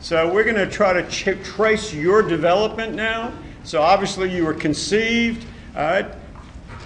So we're going to try to trace your development now. So obviously you were conceived, all right?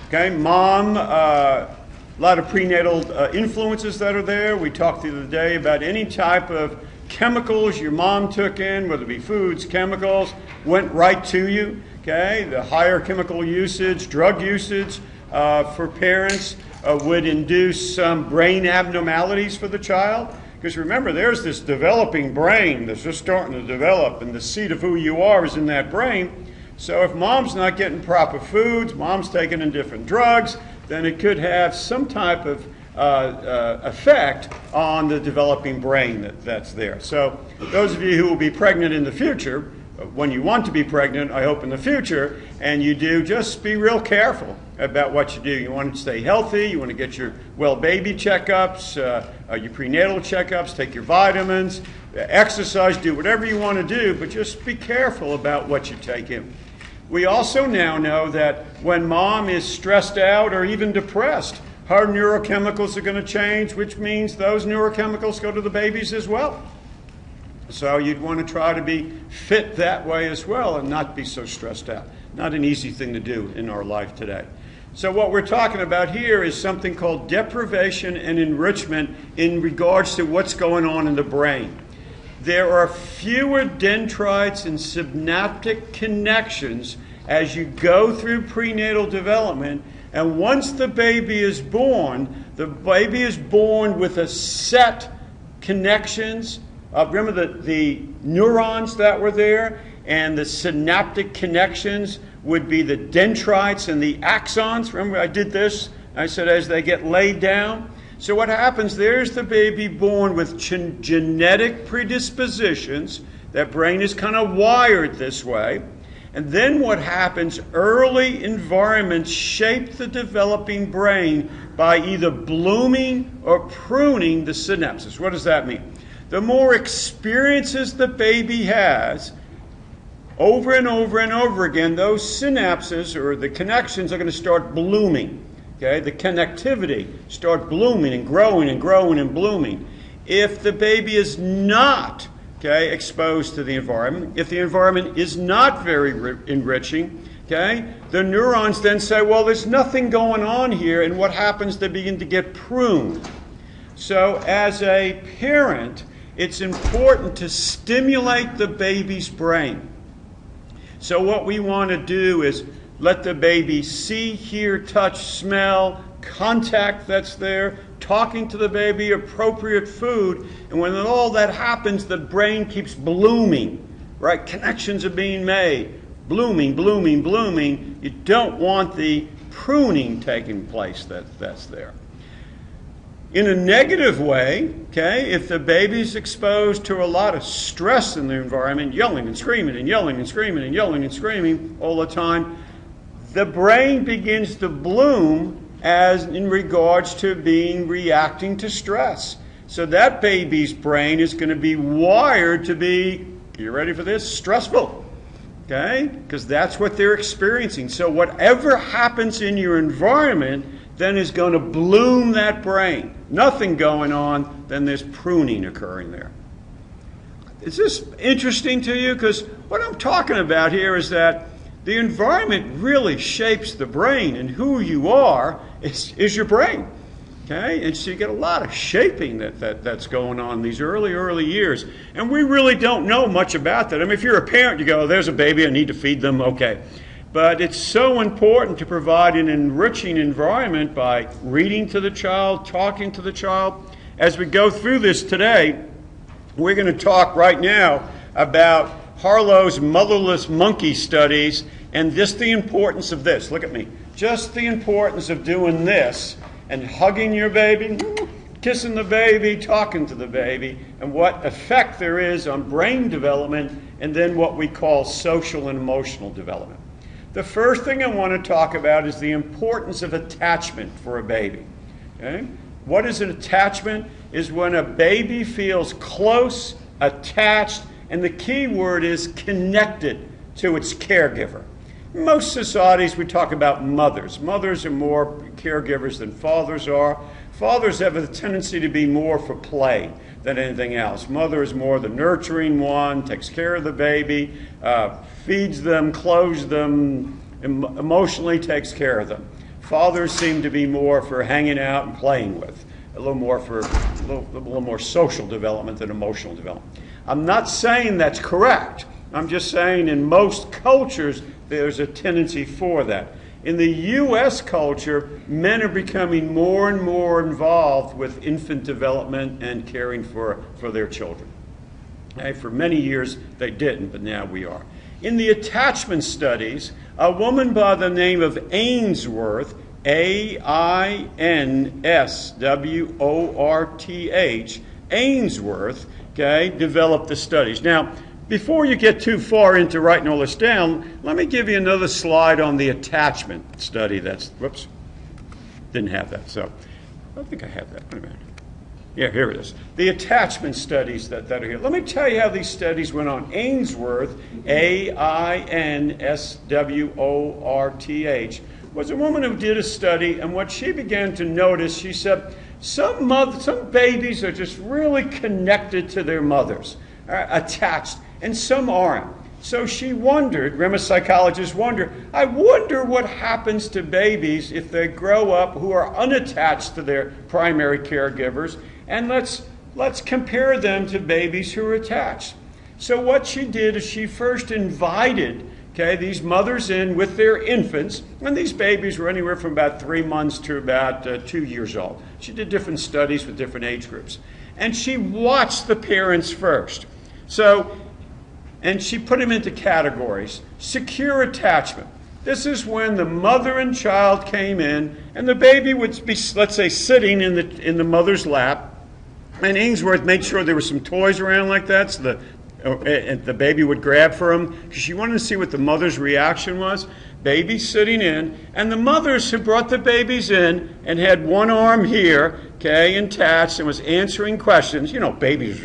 Okay, mom, a lot of prenatal influences that are there. We talked the other day about any type of chemicals your mom took in, whether it be foods, chemicals, went right to you. Okay, the higher chemical usage, drug usage for parents would induce some brain abnormalities for the child. Because remember, there's this developing brain that's just starting to develop, and the seat of who you are is in that brain. So if mom's not getting proper foods, mom's taking in different drugs, then it could have some type of effect on the developing brain that's there. So those of you who will be pregnant in the future, when you want to be pregnant, I hope in the future, and you do, just be real careful about what you do. You want to stay healthy, you want to get your well baby checkups, your prenatal checkups, take your vitamins, exercise, do whatever you want to do, but just be careful about what you take in. We also now know that when mom is stressed out or even depressed, her neurochemicals are going to change, which means those neurochemicals go to the babies as well. So you'd want to try to be fit that way as well and not be so stressed out. Not an easy thing to do in our life today. So what we're talking about here is something called deprivation and enrichment in regards to what's going on in the brain. There are fewer dendrites and synaptic connections as you go through prenatal development, and once the baby is born with a set connections. Remember the neurons that were there, and the synaptic connections would be the dendrites and the axons. Remember I did this? I said as they get laid down. So what happens, there's the baby born with genetic predispositions. That brain is kind of wired this way. And then what happens, early environments shape the developing brain by either blooming or pruning the synapses. What does that mean? The more experiences the baby has, over and over and over again, those synapses or the connections are going to start blooming. Okay, the connectivity start blooming and growing and growing and blooming. If the baby is not exposed to the environment, if the environment is not very enriching, the neurons then say, well, there's nothing going on here, and what happens? They begin to get pruned. So as a parent, it's important to stimulate the baby's brain. So what we want to do is let the baby see, hear, touch, smell, contact that's there, talking to the baby, appropriate food. And when all that happens, the brain keeps blooming, right? Connections are being made. Blooming, blooming, blooming. You don't want the pruning taking place that's there. In a negative way, if the baby's exposed to a lot of stress in the environment, yelling and screaming and yelling and screaming and yelling and screaming all the time, the brain begins to bloom as in regards to reacting to stress. So that baby's brain is going to be wired to be, you ready for this, stressful. Because that's what they're experiencing. So whatever happens in your environment then is going to bloom that brain. Nothing going on, then there's pruning occurring there. Is this interesting to you? Because what I'm talking about here is that the environment really shapes the brain, and who you are is your brain. And so you get a lot of shaping that's going on in these early years. And we really don't know much about that. I mean, if you're a parent, you go, there's a baby, I need to feed them, okay. But it's so important to provide an enriching environment by reading to the child, talking to the child. As we go through this today, we're going to talk right now about Harlow's motherless monkey studies and just the importance of this. Look at me. Just the importance of doing this and hugging your baby, kissing the baby, talking to the baby, and what effect there is on brain development and then what we call social and emotional development. The first thing I want to talk about is the importance of attachment for a baby. What is an attachment? Is when a baby feels close, attached, and the key word is connected to its caregiver. In most societies, we talk about mothers. Mothers are more caregivers than fathers are. Fathers have a tendency to be more for play than anything else. Mother is more the nurturing one, takes care of the baby, feeds them, clothes them, emotionally takes care of them. Fathers seem to be more for hanging out and playing with, a little more social development than emotional development. I'm not saying that's correct. I'm just saying in most cultures there's a tendency for that. In the U.S. culture, men are becoming more and more involved with infant development and caring for their children. Okay, for many years they didn't, but now we are. In the attachment studies, a woman by the name of Ainsworth, A-I-N-S-W-O-R-T-H, Ainsworth, okay, developed the studies. Now, before you get too far into writing all this down, let me give you another slide on the attachment study. Whoops, didn't have that. So, I think I have that. Wait a minute. Yeah, here it is. The attachment studies that are here. Let me tell you how these studies went on. Ainsworth, A-I-N-S-W-O-R-T-H, was a woman who did a study, and what she began to notice, she said, some babies are just really connected to their mothers, attached, and some aren't. So she wondered, remember psychologists wonder, I wonder what happens to babies if they grow up who are unattached to their primary caregivers, and let's compare them to babies who are attached. So what she did is she first invited these mothers in with their infants, and these babies were anywhere from about 3 months to about 2 years old. She did different studies with different age groups. And she watched the parents first. And she put them into categories. Secure attachment. This is when the mother and child came in, and the baby would be, let's say, sitting in the mother's lap, and Ainsworth made sure there were some toys around like that, so the baby would grab for them, because she wanted to see what the mother's reaction was. Baby sitting in, and the mothers who brought the babies in and had one arm here, attached, and was answering questions. You know, babies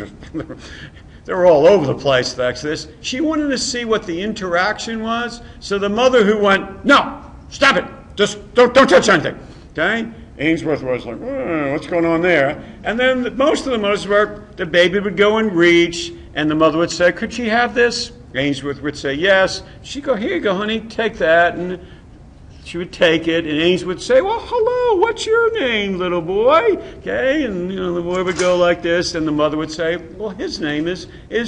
they're all over the place thanks to this. She wanted to see what the interaction was. So the mother who went, no, stop it, just don't touch anything. Okay? Ainsworth was like, what's going on there? And then most of the mothers were, the baby would go and reach, and the mother would say, could she have this? Ainsworth would say, yes. She'd go, here you go, honey, take that. And she would take it, and Ainsworth would say, well, hello, what's your name, little boy? Okay, and the boy would go like this, and the mother would say, well, his name is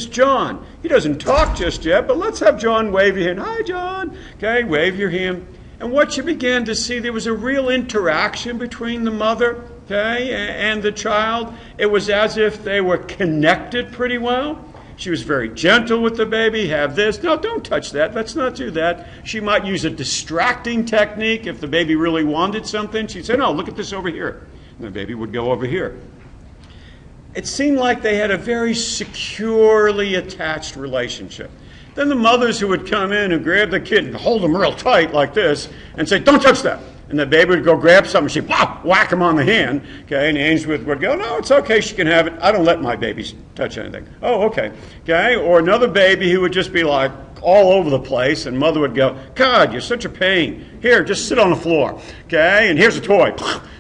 John. He doesn't talk just yet, but let's have John wave your hand. Hi, John. Okay, wave your hand. And what you began to see, there was a real interaction between the mother, and the child. It was as if they were connected pretty well. She was very gentle with the baby. Have this. No, don't touch that. Let's not do that. She might use a distracting technique. If the baby really wanted something, she'd say, no, look at this over here. And the baby would go over here. It seemed like they had a very securely attached relationship. Then the mothers who would come in and grab the kid and hold him real tight like this and say, don't touch that. And the baby would go grab something, she'd whack him on the hand, and Ainsworth would go, no, it's okay, she can have it. I don't let my babies touch anything. Oh, okay. Or another baby who would just be like all over the place, and mother would go, God, you're such a pain. Here, just sit on the floor, and here's a toy.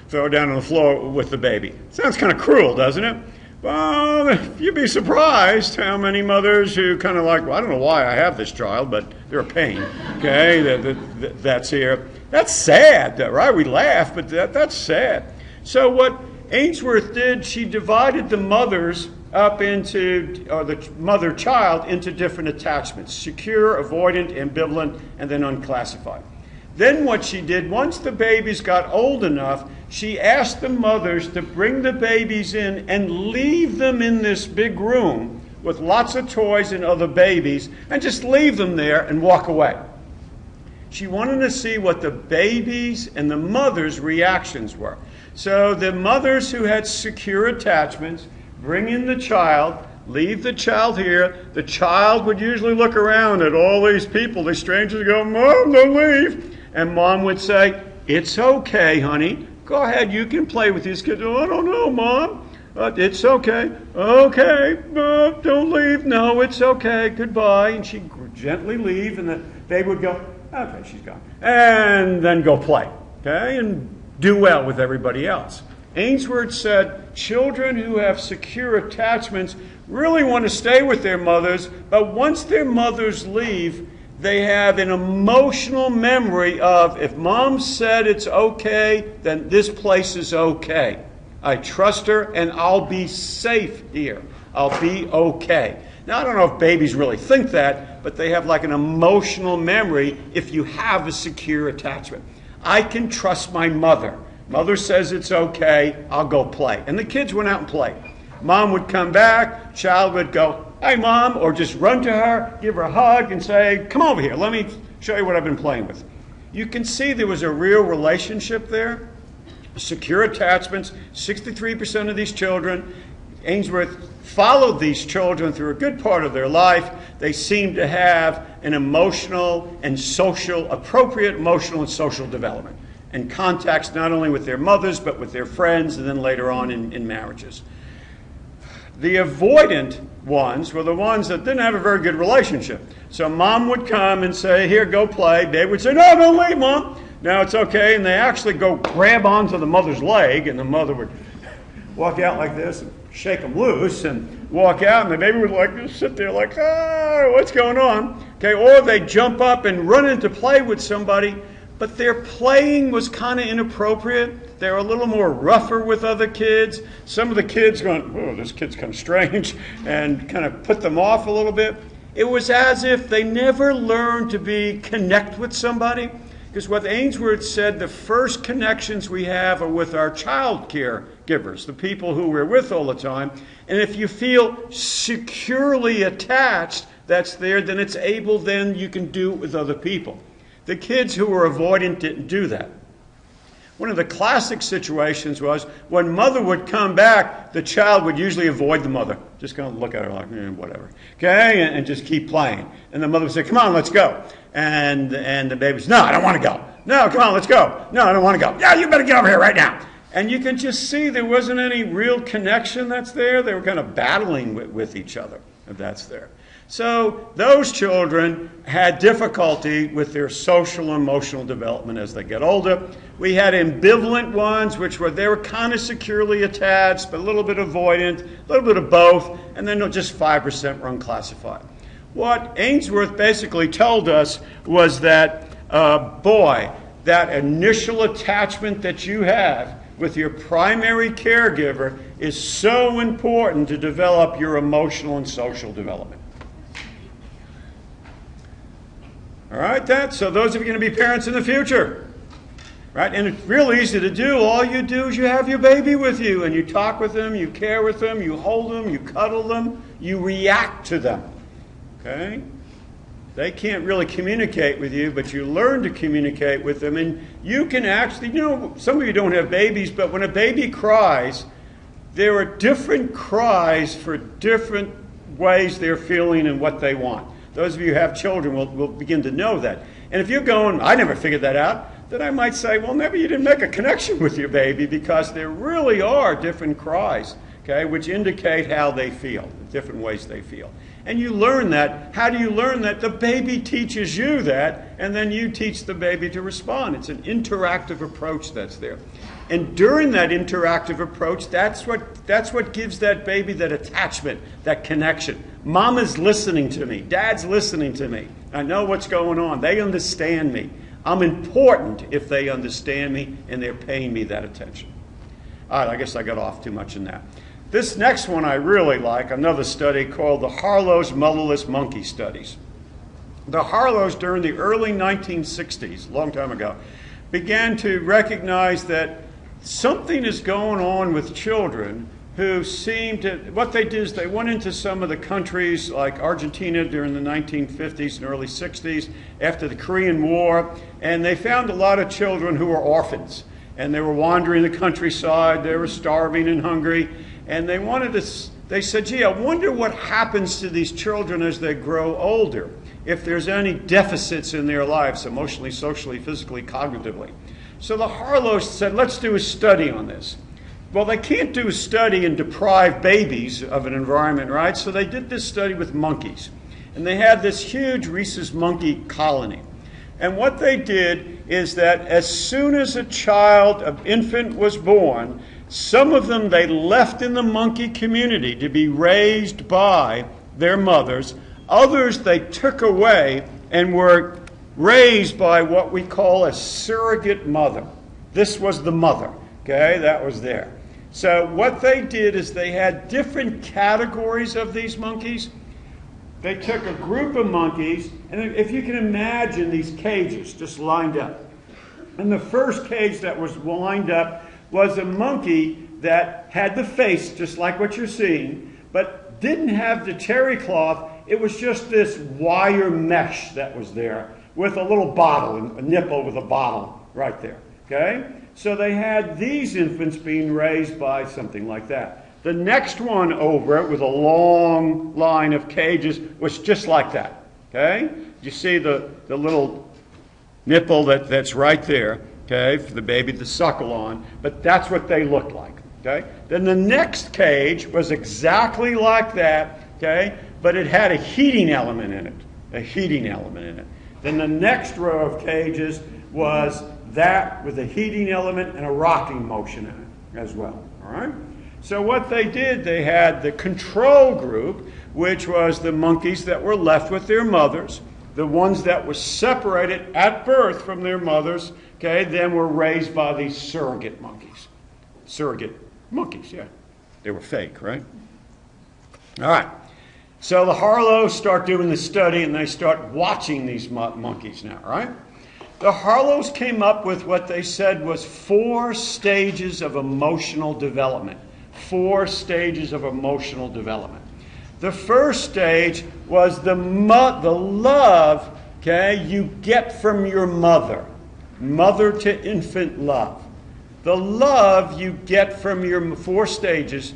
Throw it down on the floor with the baby. Sounds kind of cruel, doesn't it? Well, you'd be surprised how many mothers who kind of like, well, I don't know why I have this child, but they're a pain, that's here. That's sad, right? We laugh, but that's sad. So what Ainsworth did, she divided the mothers up into, or the mother-child, into different attachments: secure, avoidant, ambivalent, and then unclassified. Then what she did, once the babies got old enough, she asked the mothers to bring the babies in and leave them in this big room with lots of toys and other babies, and just leave them there and walk away. She wanted to see what the babies and the mothers' reactions were. So the mothers who had secure attachments bring in the child, leave the child here. The child would usually look around at all these people, these strangers, and go, Mom, don't leave. And Mom would say, it's okay, honey. Go ahead, you can play with these kids. Oh, I don't know, Mom. It's okay. Okay, don't leave. No, it's okay. Goodbye. And she'd gently leave, and the baby would go, okay, she's gone. And then go play, and do well with everybody else. Ainsworth said children who have secure attachments really want to stay with their mothers, but once their mothers leave, they have an emotional memory of, if mom said it's okay, then this place is okay. I trust her and I'll be safe here. I'll be okay. Now, I don't know if babies really think that, but they have like an emotional memory if you have a secure attachment. I can trust my mother. Mother says it's okay, I'll go play. And the kids went out and played. Mom would come back, child would go, hey, Mom, or just run to her, give her a hug, and say, come over here, let me show you what I've been playing with. You can see there was a real relationship there. Secure attachments, 63% of these children. Ainsworth followed these children through a good part of their life. They seemed to have an emotional and social, appropriate emotional and social development, and contacts not only with their mothers, but with their friends, and then later on in marriages. The avoidant ones were the ones that didn't have a very good relationship. So mom would come and say, here, go play. They would say, no, don't leave, Mom. No, it's okay. And they actually go grab onto the mother's leg, and the mother would walk out like this and shake them loose and walk out, and the baby would like just sit there like, what's going on? Okay, or they jump up and run into play with somebody, but their playing was kind of inappropriate. They were a little more rougher with other kids. Some of the kids going, oh, this kid's kind of strange, and kind of put them off a little bit. It was as if they never learned to connect with somebody. Because what Ainsworth said, the first connections we have are with our child care givers, the people who we're with all the time. And if you feel securely attached, that's there, then it's able, then you can do it with other people. The kids who were avoidant didn't do that. One of the classic situations was when mother would come back, the child would usually avoid the mother. Just kind of look at her like, whatever. Okay, and just keep playing. And the mother would say, come on, let's go. And the baby says, no, I don't want to go. No, come on, let's go. No, I don't want to go. Yeah, you better get over here right now. And you can just see there wasn't any real connection that's there. They were kind of battling with each other, if that's there. So those children had difficulty with their social and emotional development as they get older. We had ambivalent ones, which they were kind of securely attached, but a little bit avoidant, a little bit of both, and then just 5% were unclassified. What Ainsworth basically told us was that, that initial attachment that you have with your primary caregiver is so important to develop your emotional and social development. All right, so those of you going to be parents in the future, right? And it's real easy to do. All you do is you have your baby with you, and you talk with them, you care with them, you hold them, you cuddle them, you react to them, okay? They can't really communicate with you, but you learn to communicate with them, and you can actually, some of you don't have babies, but when a baby cries, there are different cries for different ways they're feeling and what they want. Those of you who have children will begin to know that. And if you're going, I never figured that out, then I might say, well, maybe you didn't make a connection with your baby, because there really are different cries, okay, which indicate how they feel, different ways they feel. And you learn that. How do you learn that? The baby teaches you that, and then you teach the baby to respond. It's an interactive approach that's there. And during that interactive approach, that's what gives that baby that attachment, that connection. Mama's listening to me. Dad's listening to me. I know what's going on. They understand me. I'm important if they understand me and they're paying me that attention. All right, I guess I got off too much in that. This next one I really like, another study called the Harlow's Motherless Monkey Studies. The Harlows, during the early 1960s, a long time ago, began to recognize that something is going on with children who seem to, what they did is they went into some of the countries like Argentina during the 1950s and early 60s after the Korean War, and they found a lot of children who were orphans, and they were wandering the countryside, they were starving and hungry, and they said, gee, I wonder what happens to these children as they grow older, if there's any deficits in their lives, emotionally, socially, physically, cognitively. So the Harlows said, let's do a study on this. Well, they can't do a study and deprive babies of an environment, right? So they did this study with monkeys. And they had this huge rhesus monkey colony. And what they did is that as soon as an infant was born, Some of them they left in the monkey community to be raised by their mothers. Others they took away and were raised by what we call a surrogate mother. This was the mother, okay, that was there. So what they did is they had different categories of these monkeys. They took a group of monkeys, and if you can imagine these cages just lined up. And the first cage that was lined up was a monkey that had the face just like what you're seeing, but didn't have the terry cloth. It was just this wire mesh that was there with a little bottle, a nipple with a bottle right there. Okay? So they had these infants being raised by something like that. The next one over it with a long line of cages was just like that. Okay? You see the little nipple that's right there, okay, for the baby to suckle on, but that's what they looked like. Okay? Then the next cage was exactly like that, okay, but it had a heating element in it. A heating element in it. Then the next row of cages was that with a heating element and a rocking motion in it as well. All right? So what they did, they had the control group, which was the monkeys that were left with their mothers. The ones that were separated at birth from their mothers, okay, then were raised by these surrogate monkeys. Surrogate monkeys, yeah. They were fake, right? All right. So the Harlows start doing the study, and they start watching these monkeys now, right? The Harlows came up with what they said was 4 stages of emotional development. 4 stages of emotional development. The first stage was the love, okay, you get from your mother. Mother to infant love. The love you get from your 4 stages,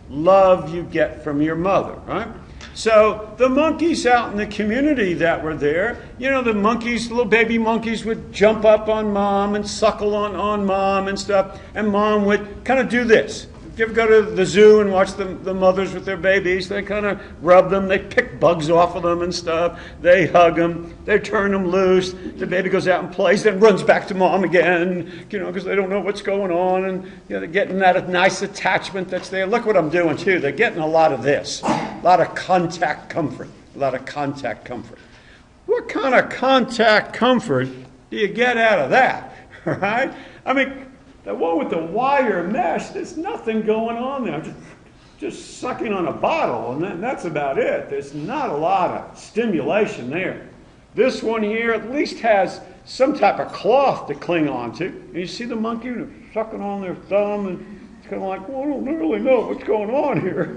love you get from your mother, right? So the monkeys out in the community that were there, you know, the monkeys, little baby monkeys would jump up on mom and suckle on mom and stuff, and mom would kind of do this. If you ever go to the zoo and watch the mothers with their babies, they kind of rub them, they pick bugs off of them and stuff, they hug them, they turn them loose, the baby goes out and plays, then runs back to mom again, you know, because they don't know what's going on, and you know, they're getting that nice attachment that's there. Look what I'm doing too, they're getting a lot of this, a lot of contact comfort, a lot of contact comfort. What kind of contact comfort do you get out of that, right? I mean, the one with the wire mesh, there's nothing going on there. I'm just sucking on a bottle, and that's about it. There's not a lot of stimulation there. This one here at least has some type of cloth to cling on to. And you see the monkey sucking on their thumb, and it's kind of like, well, I don't really know what's going on here.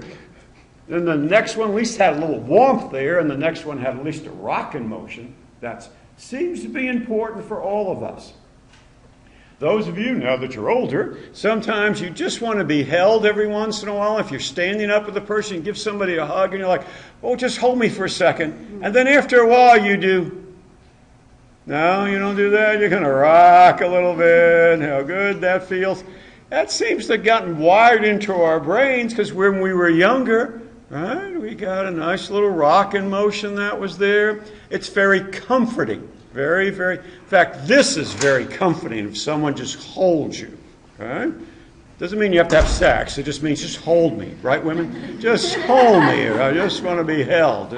Then the next one at least had a little warmth there, and the next one had at least a rocking motion. That seems to be important for all of us. Those of you, now that you're older, sometimes you just want to be held every once in a while. If you're standing up with a person, you give somebody a hug, and you're like, oh, just hold me for a second. And then after a while, you do. No, you don't do that. You're going to rock a little bit. How good that feels. That seems to have gotten wired into our brains because when we were younger, right, we got a nice little rocking motion that was there. It's very comforting. Very, very, in fact, this is very comforting if someone just holds you, okay? Doesn't mean you have to have sex. It just means just hold me, right, women? Just hold me. I just want to be held.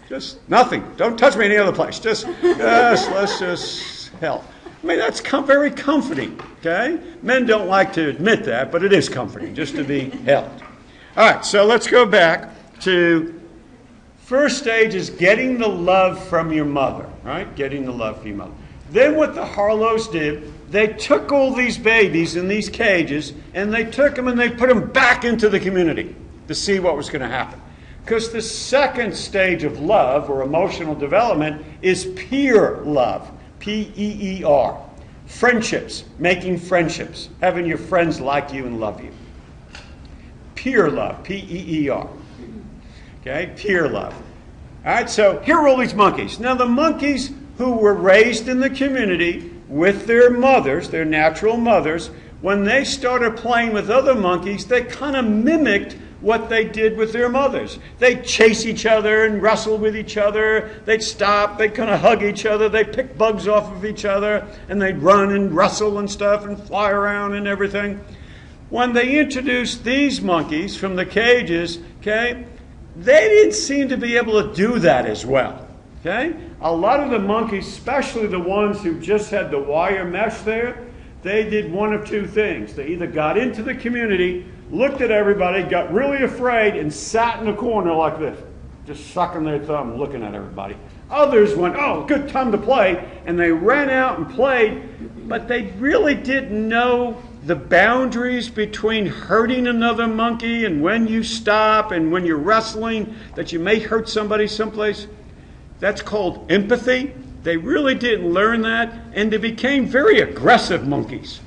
Just nothing. Don't touch me any other place. Let's just held. I mean, that's very comforting, okay? Men don't like to admit that, but it is comforting just to be held. All right, so let's go back to first stage is getting the love from your mother, right? Getting the love from your mother. Then what the Harlows did, they took all these babies in these cages, and they took them and they put them back into the community to see what was going to happen. Because the second stage of love, or emotional development, is peer love, P-E-E-R. Friendships, making friendships, having your friends like you and love you. Peer love, P-E-E-R. Okay, peer love. All right, so here are all these monkeys. Now, the monkeys who were raised in the community with their mothers, their natural mothers, when they started playing with other monkeys, they kind of mimicked what they did with their mothers. They'd chase each other and wrestle with each other. They'd stop. They'd kind of hug each other. They'd pick bugs off of each other. And they'd run and wrestle and stuff and fly around and everything. When they introduced these monkeys from the cages, okay, they didn't seem to be able to do that as well. Okay? A lot of the monkeys, especially the ones who just had the wire mesh there, they did one of two things. They either got into the community, looked at everybody, got really afraid, and sat in a corner like this, just sucking their thumb, looking at everybody. Others went, oh, good time to play, and they ran out and played, but they really didn't know the boundaries between hurting another monkey and when you stop and when you're wrestling, that you may hurt somebody someplace. That's called empathy. They really didn't learn that, and they became very aggressive monkeys.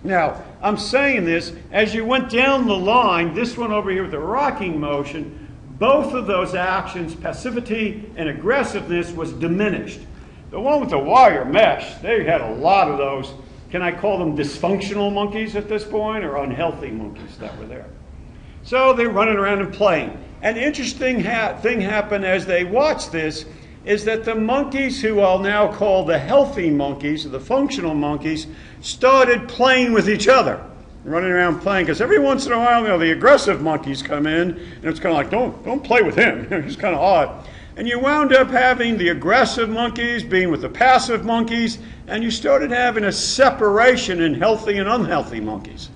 Now, I'm saying this, as you went down the line, this one over here with the rocking motion, both of those actions, passivity and aggressiveness, was diminished. The one with the wire mesh, they had a lot of those. Can I call them dysfunctional monkeys at this point, or unhealthy monkeys that were there? So they're running around and playing. An interesting thing happened as they watched this is that the monkeys who I'll now call the healthy monkeys, or the functional monkeys, started playing with each other, running around playing, because every once in a while, the aggressive monkeys come in, and it's kind of like, don't play with him. It's kind of odd. And you wound up having the aggressive monkeys being with the passive monkeys, and you started having a separation in healthy and unhealthy monkeys.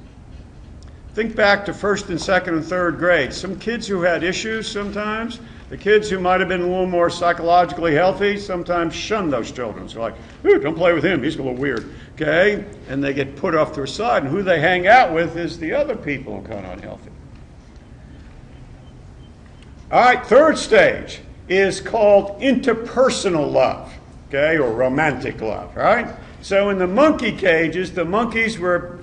Think back to first and second and third grade. Some kids who had issues sometimes, the kids who might have been a little more psychologically healthy, sometimes shun those children. So like, ooh, don't play with him, he's a little weird, okay? And they get put off to a side, and who they hang out with is the other people who are kind of unhealthy. All right, third stage is called interpersonal love, okay, or romantic love, all right? So in the monkey cages, the monkeys were,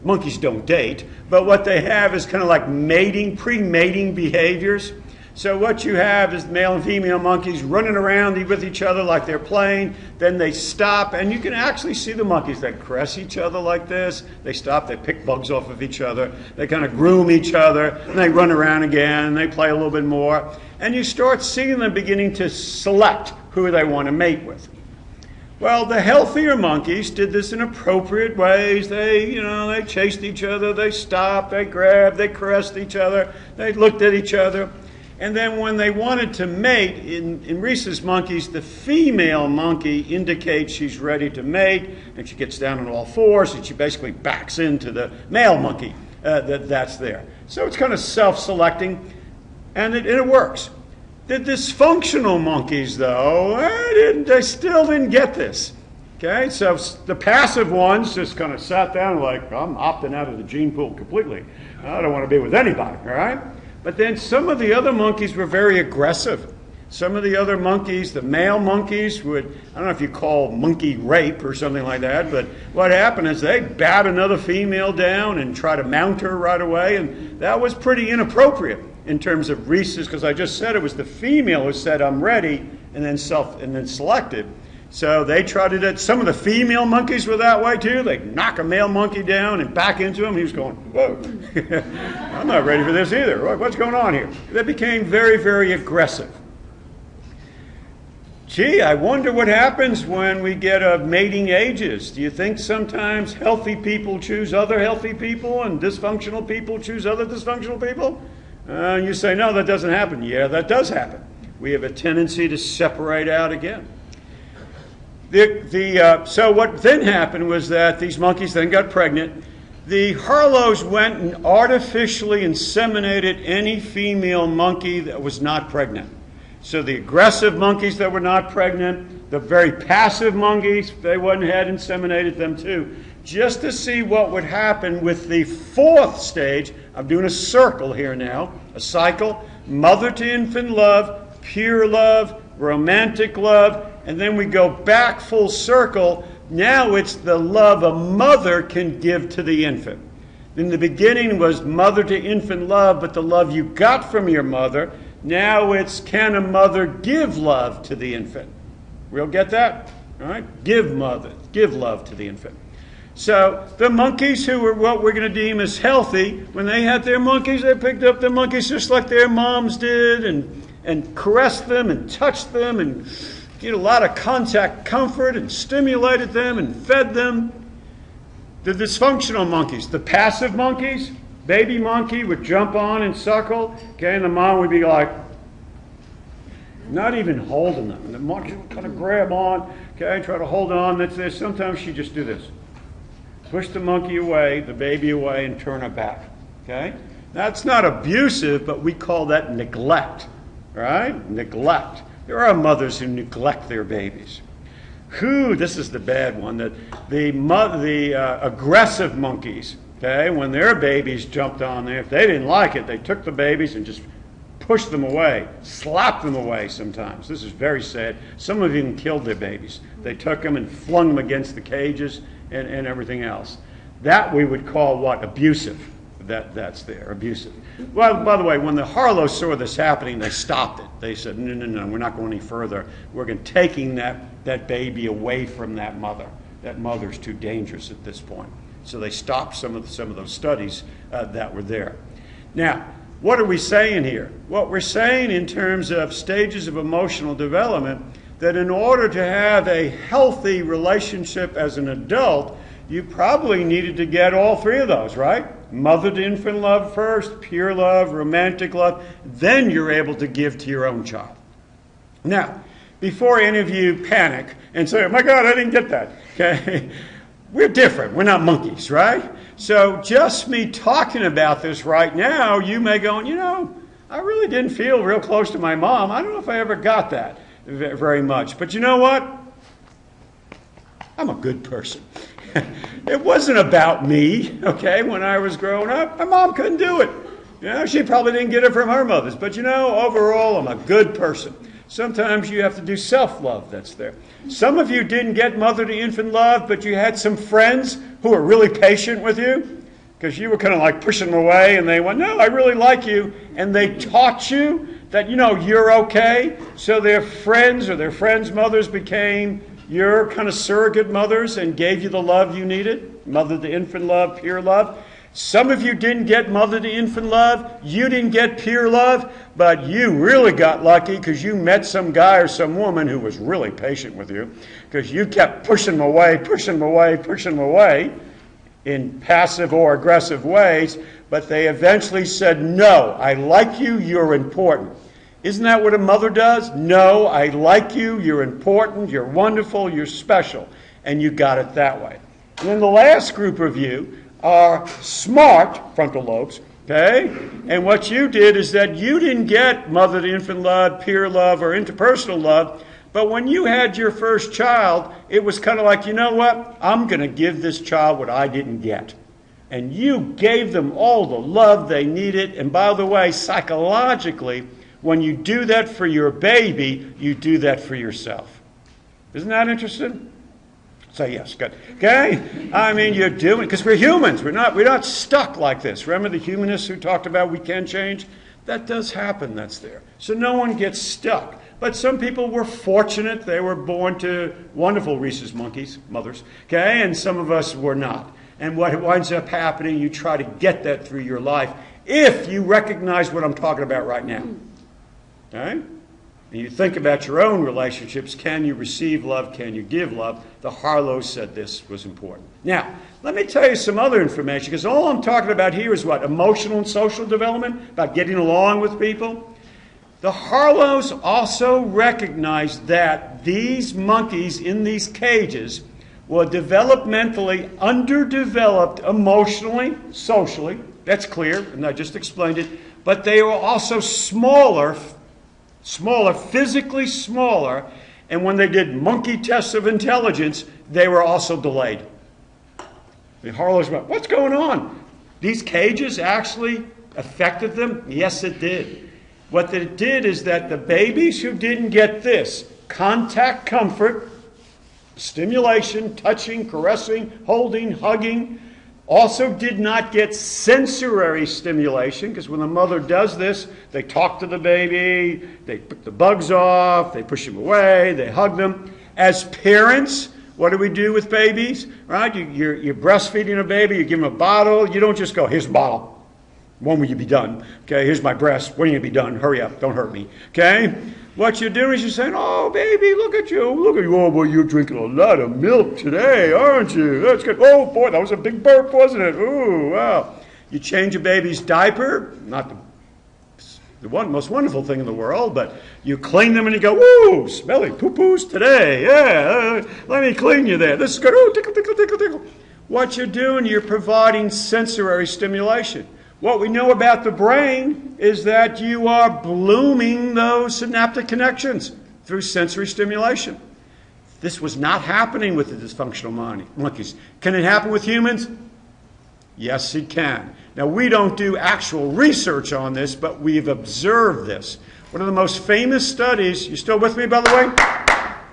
monkeys don't date, but what they have is kind of like mating, pre-mating behaviors. So what you have is male and female monkeys running around with each other like they're playing. Then they stop, and you can actually see the monkeys that caress each other like this. They stop, they pick bugs off of each other. They kind of groom each other, and they run around again, and they play a little bit more. And you start seeing them beginning to select who they want to mate with. Well, the healthier monkeys did this in appropriate ways. They chased each other, they stopped, they grabbed, they caressed each other, they looked at each other. And then when they wanted to mate, in rhesus monkeys, the female monkey indicates she's ready to mate, and she gets down on all fours, and she basically backs into the male monkey that's there. So it's kind of self-selecting, and it works. The dysfunctional monkeys, though, they still didn't get this. Okay, so the passive ones just kind of sat down like, I'm opting out of the gene pool completely. I don't want to be with anybody, all right? But then some of the other monkeys were very aggressive. Some of the other monkeys, the male monkeys would, I don't know if you call monkey rape or something like that, but what happened is they bat another female down and try to mount her right away, and that was pretty inappropriate in terms of rhesus, because I just said it was the female who said, I'm ready, and then selected. So they tried to do, some of the female monkeys were that way too. They'd knock a male monkey down and back into him. He was going, whoa, I'm not ready for this either. What's going on here? They became very, very aggressive. Gee, I wonder what happens when we get mating ages. Do you think sometimes healthy people choose other healthy people and dysfunctional people choose other dysfunctional people? You say, no, that doesn't happen. Yeah, that does happen. We have a tendency to separate out again. So what then happened was that these monkeys then got pregnant. The Harlows went and artificially inseminated any female monkey that was not pregnant. So the aggressive monkeys that were not pregnant, the very passive monkeys, they went ahead and inseminated them too, just to see what would happen with the fourth stage. I'm doing a circle here now, a cycle: mother to infant love, pure love, romantic love, and then we go back full circle. Now it's the love a mother can give to the infant. In the beginning was mother to infant love, but the love you got from your mother. Now it's, can a mother give love to the infant? We'll get that? All right? Give love to the infant. So the monkeys who were what we're going to deem as healthy, when they had their monkeys, they picked up their monkeys just like their moms did and caressed them and touched them and get a lot of contact comfort and stimulated them and fed them. The dysfunctional monkeys, the passive monkeys, baby monkey would jump on and suckle, okay, and the mom would be like, not even holding them. And the monkey would kind of grab on, okay, try to hold on. That's this. Sometimes she'd just do this. Push the monkey away, the baby away, and turn it back, okay? That's not abusive, but we call that neglect, right? Neglect. There are mothers who neglect their babies. This is the bad one, that the aggressive monkeys, okay, when their babies jumped on there, if they didn't like it, they took the babies and just pushed them away, slapped them away sometimes. This is very sad. Some of them even killed their babies. They took them and flung them against the cages and everything else. That we would call what? Abusive. That's there, abusive. Well, by the way, when the Harlow saw this happening, they stopped it. They said, no, we're not going any further. We're taking that baby away from that mother. That mother's too dangerous at this point. So they stopped some of those studies that were there. Now, what are we saying here? What we're saying in terms of stages of emotional development, that in order to have a healthy relationship as an adult, you probably needed to get all three of those, right? Mother to infant love first, pure love, romantic love, then you're able to give to your own child. Now, before any of you panic and say, oh my God, I didn't get that, okay? We're different. We're not monkeys, right? So just me talking about this right now, you may go, I really didn't feel real close to my mom. I don't know if I ever got that very much. But you know what? I'm a good person. It wasn't about me, okay, when I was growing up. My mom couldn't do it. She probably didn't get it from her mothers. But overall, I'm a good person. Sometimes you have to do self-love that's there. Some of you didn't get mother to infant love, but you had some friends who were really patient with you because you were kind of like pushing them away, and they went, no, I really like you. And they taught you that, you're okay. So their friends or their friends' mothers became your kind of surrogate mothers and gave you the love you needed, mother to infant love, pure love. Some of you didn't get mother to infant love, you didn't get pure love, but you really got lucky because you met some guy or some woman who was really patient with you because you kept pushing them away, pushing them away, pushing them away in passive or aggressive ways, but they eventually said, no, I like you, you're important. Isn't that what a mother does? No, I like you, you're important, you're wonderful, you're special. And you got it that way. And then the last group of you are smart frontal lobes, okay? And what you did is that you didn't get mother to infant love, peer love, or interpersonal love, but when you had your first child, it was kind of like, you know what? I'm going to give this child what I didn't get. And you gave them all the love they needed. And by the way, psychologically, when you do that for your baby, you do that for yourself. Isn't that interesting? Say yes, good. Okay? I mean, you're doing it because we're humans. We're not stuck like this. Remember the humanists who talked about we can change? That does happen, that's there. So no one gets stuck. But some people were fortunate. They were born to wonderful rhesus monkeys, mothers. Okay? And some of us were not. And what winds up happening, you try to get that through your life if you recognize what I'm talking about right now. Okay? And you think about your own relationships. Can you receive love? Can you give love? The Harlow said this was important. Now, let me tell you some other information, because all I'm talking about here is what? Emotional and social development, about getting along with people. The Harlows also recognized that these monkeys in these cages were developmentally underdeveloped emotionally, socially. That's clear, and I just explained it. But they were also smaller, physically smaller, and when they did monkey tests of intelligence, they were also delayed. The Harlows went, what's going on? These cages actually affected them? Yes, it did. What it did is that the babies who didn't get this, contact comfort, stimulation, touching, caressing, holding, hugging, also did not get sensory stimulation, because when the mother does this, they talk to the baby, they put the bugs off, they push them away, they hug them. As parents, what do we do with babies? Right? You're breastfeeding a baby, you give them a bottle, you don't just go, here's a bottle. When will you be done? Okay, here's my breast. When are you going to be done? Hurry up, don't hurt me. Okay? What you're doing is you're saying, oh, baby, look at you. Look at you. Oh, boy, you're drinking a lot of milk today, aren't you? That's good. Oh, boy, that was a big burp, wasn't it? Ooh, wow. You change a baby's diaper, not the most wonderful thing in the world, but you clean them and you go, ooh, smelly poo-poos today. Yeah, let me clean you there. This is good. Oh, tickle, tickle, tickle, tickle. What you're doing, you're providing sensory stimulation. What we know about the brain is that you are blooming those synaptic connections through sensory stimulation. This was not happening with the dysfunctional monkeys. Can it happen with humans? Yes, it can. Now, we don't do actual research on this, but we've observed this. One of the most famous studies, you still with me, by the way?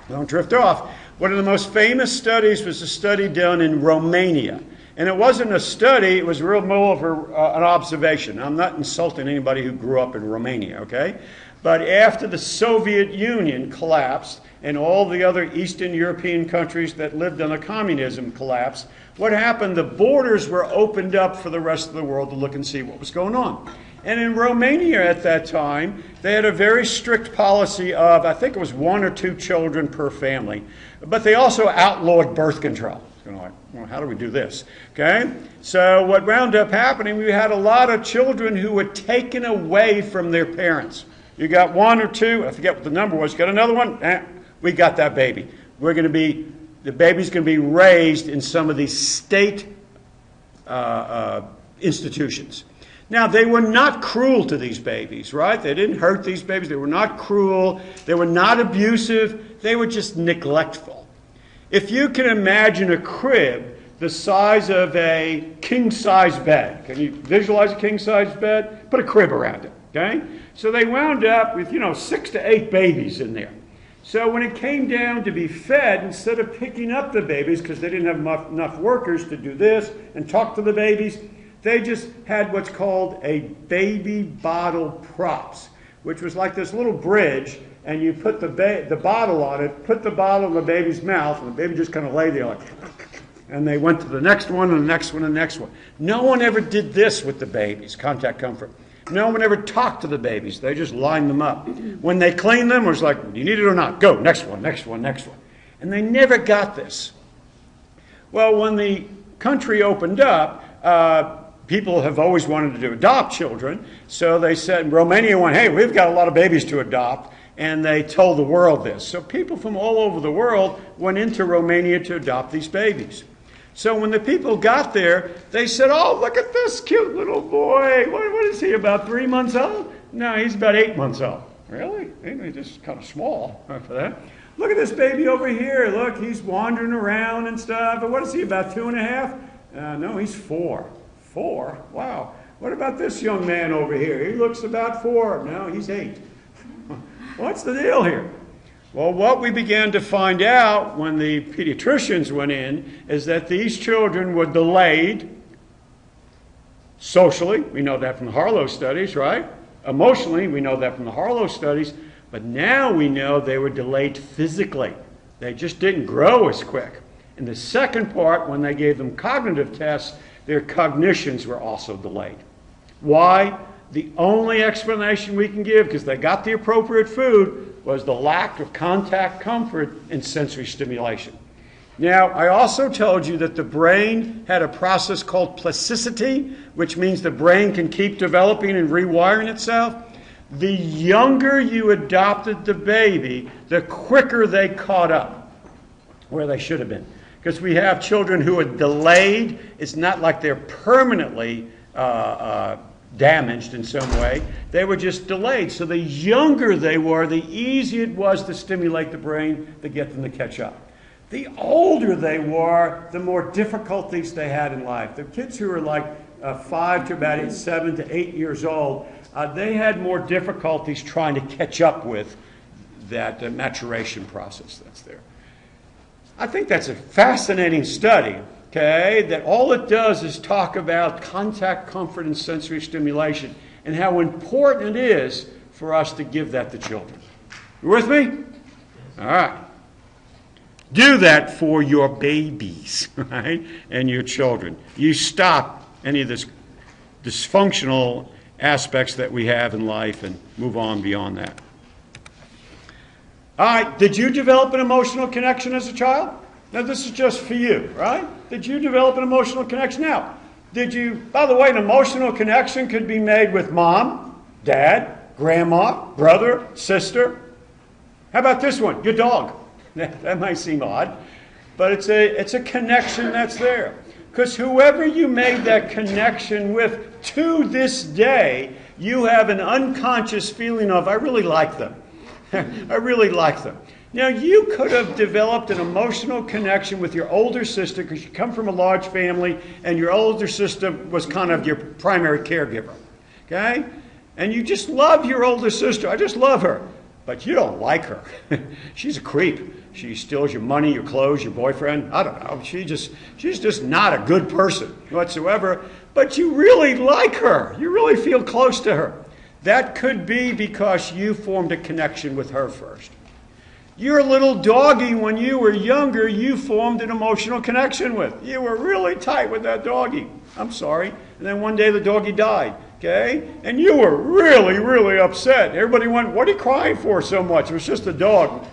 Don't drift off. One of the most famous studies was a study done in Romania. And it wasn't a study, it was real more of an observation. I'm not insulting anybody who grew up in Romania, okay? But after the Soviet Union collapsed and all the other Eastern European countries that lived under communism collapsed, what happened? The borders were opened up for the rest of the world to look and see what was going on. And in Romania at that time, they had a very strict policy of, I think it was 1 or 2 children per family. But they also outlawed birth control. You know, like, well, how do we do this? Okay? So what wound up happening, we had a lot of children who were taken away from their parents. You got 1 or 2, I forget what the number was, you got another one? We got that baby. The baby's going to be raised in some of these state institutions. Now, they were not cruel to these babies, right? They didn't hurt these babies. They were not cruel. They were not abusive. They were just neglectful. If you can imagine a crib the size of a king-size bed, can you visualize a king-size bed? Put a crib around it, okay? So they wound up with, 6 to 8 babies in there. So when it came down to be fed, instead of picking up the babies, because they didn't have enough workers to do this and talk to the babies, they just had what's called a baby bottle props, which was like this little bridge, and you put the bottle on it, put the bottle in the baby's mouth, and the baby just kind of lay there like, and they went to the next one and the next one and the next one. No one ever did this with the babies, contact comfort. No one ever talked to the babies. They just lined them up. When they cleaned them, it was like, do you need it or not? Go, next one, next one, next one. And they never got this. Well, when the country opened up, people have always wanted to adopt children. So they said, Romania went, hey, we've got a lot of babies to adopt. And they told the world this. So people from all over the world went into Romania to adopt these babies. So when the people got there, they said, oh, look at this cute little boy. What is he, about 3 months old? No, he's about 8 months old. Really? He's just kind of small for that. Look at this baby over here. Look, he's wandering around and stuff. And what is he, about 2.5? No, he's 4. 4? Wow. What about this young man over here? He looks about 4. No, he's 8. What's the deal here? Well, what we began to find out when the pediatricians went in is that these children were delayed socially. We know that from the Harlow studies, right? Emotionally, we know that from the Harlow studies. But now we know they were delayed physically. They just didn't grow as quick. And the second part, when they gave them cognitive tests, their cognitions were also delayed. Why? The only explanation we can give, because they got the appropriate food, was the lack of contact comfort and sensory stimulation. Now, I also told you that the brain had a process called plasticity, which means the brain can keep developing and rewiring itself. The younger you adopted the baby, the quicker they caught up where they should have been. Because we have children who are delayed. It's not like they're permanently damaged in some way. They were just delayed. So the younger they were, the easier it was to stimulate the brain to get them to catch up. The older they were, the more difficulties they had in life. The kids who were like 5 to about 7 to 8 years old, they had more difficulties trying to catch up with that maturation process that's there. I think that's a fascinating study. Okay, that all it does is talk about contact comfort and sensory stimulation and how important it is for us to give that to children. You with me? All right. Do that for your babies, right, and your children. You stop any of this dysfunctional aspects that we have in life and move on beyond that. All right, did you develop an emotional connection as a child? Now, this is just for you, right? Did you develop an emotional connection? Now, did you, by the way, an emotional connection could be made with mom, dad, grandma, brother, sister. How about this one? Your dog. That might seem odd, but it's a connection that's there. Because whoever you made that connection with to this day, you have an unconscious feeling of, I really like them. I really like them. Now, you could have developed an emotional connection with your older sister because you come from a large family and your older sister was kind of your primary caregiver. Okay? And you just love your older sister. I just love her. But you don't like her. She's a creep. She steals your money, your clothes, your boyfriend. I don't know. She's just not a good person whatsoever. But you really like her. You really feel close to her. That could be because you formed a connection with her first. Your little doggy, when you were younger, you formed an emotional connection with. You were really tight with that doggy. I'm sorry. And then one day the doggy died. Okay? And you were really, really upset. Everybody went, what are you crying for so much? It was just a dog.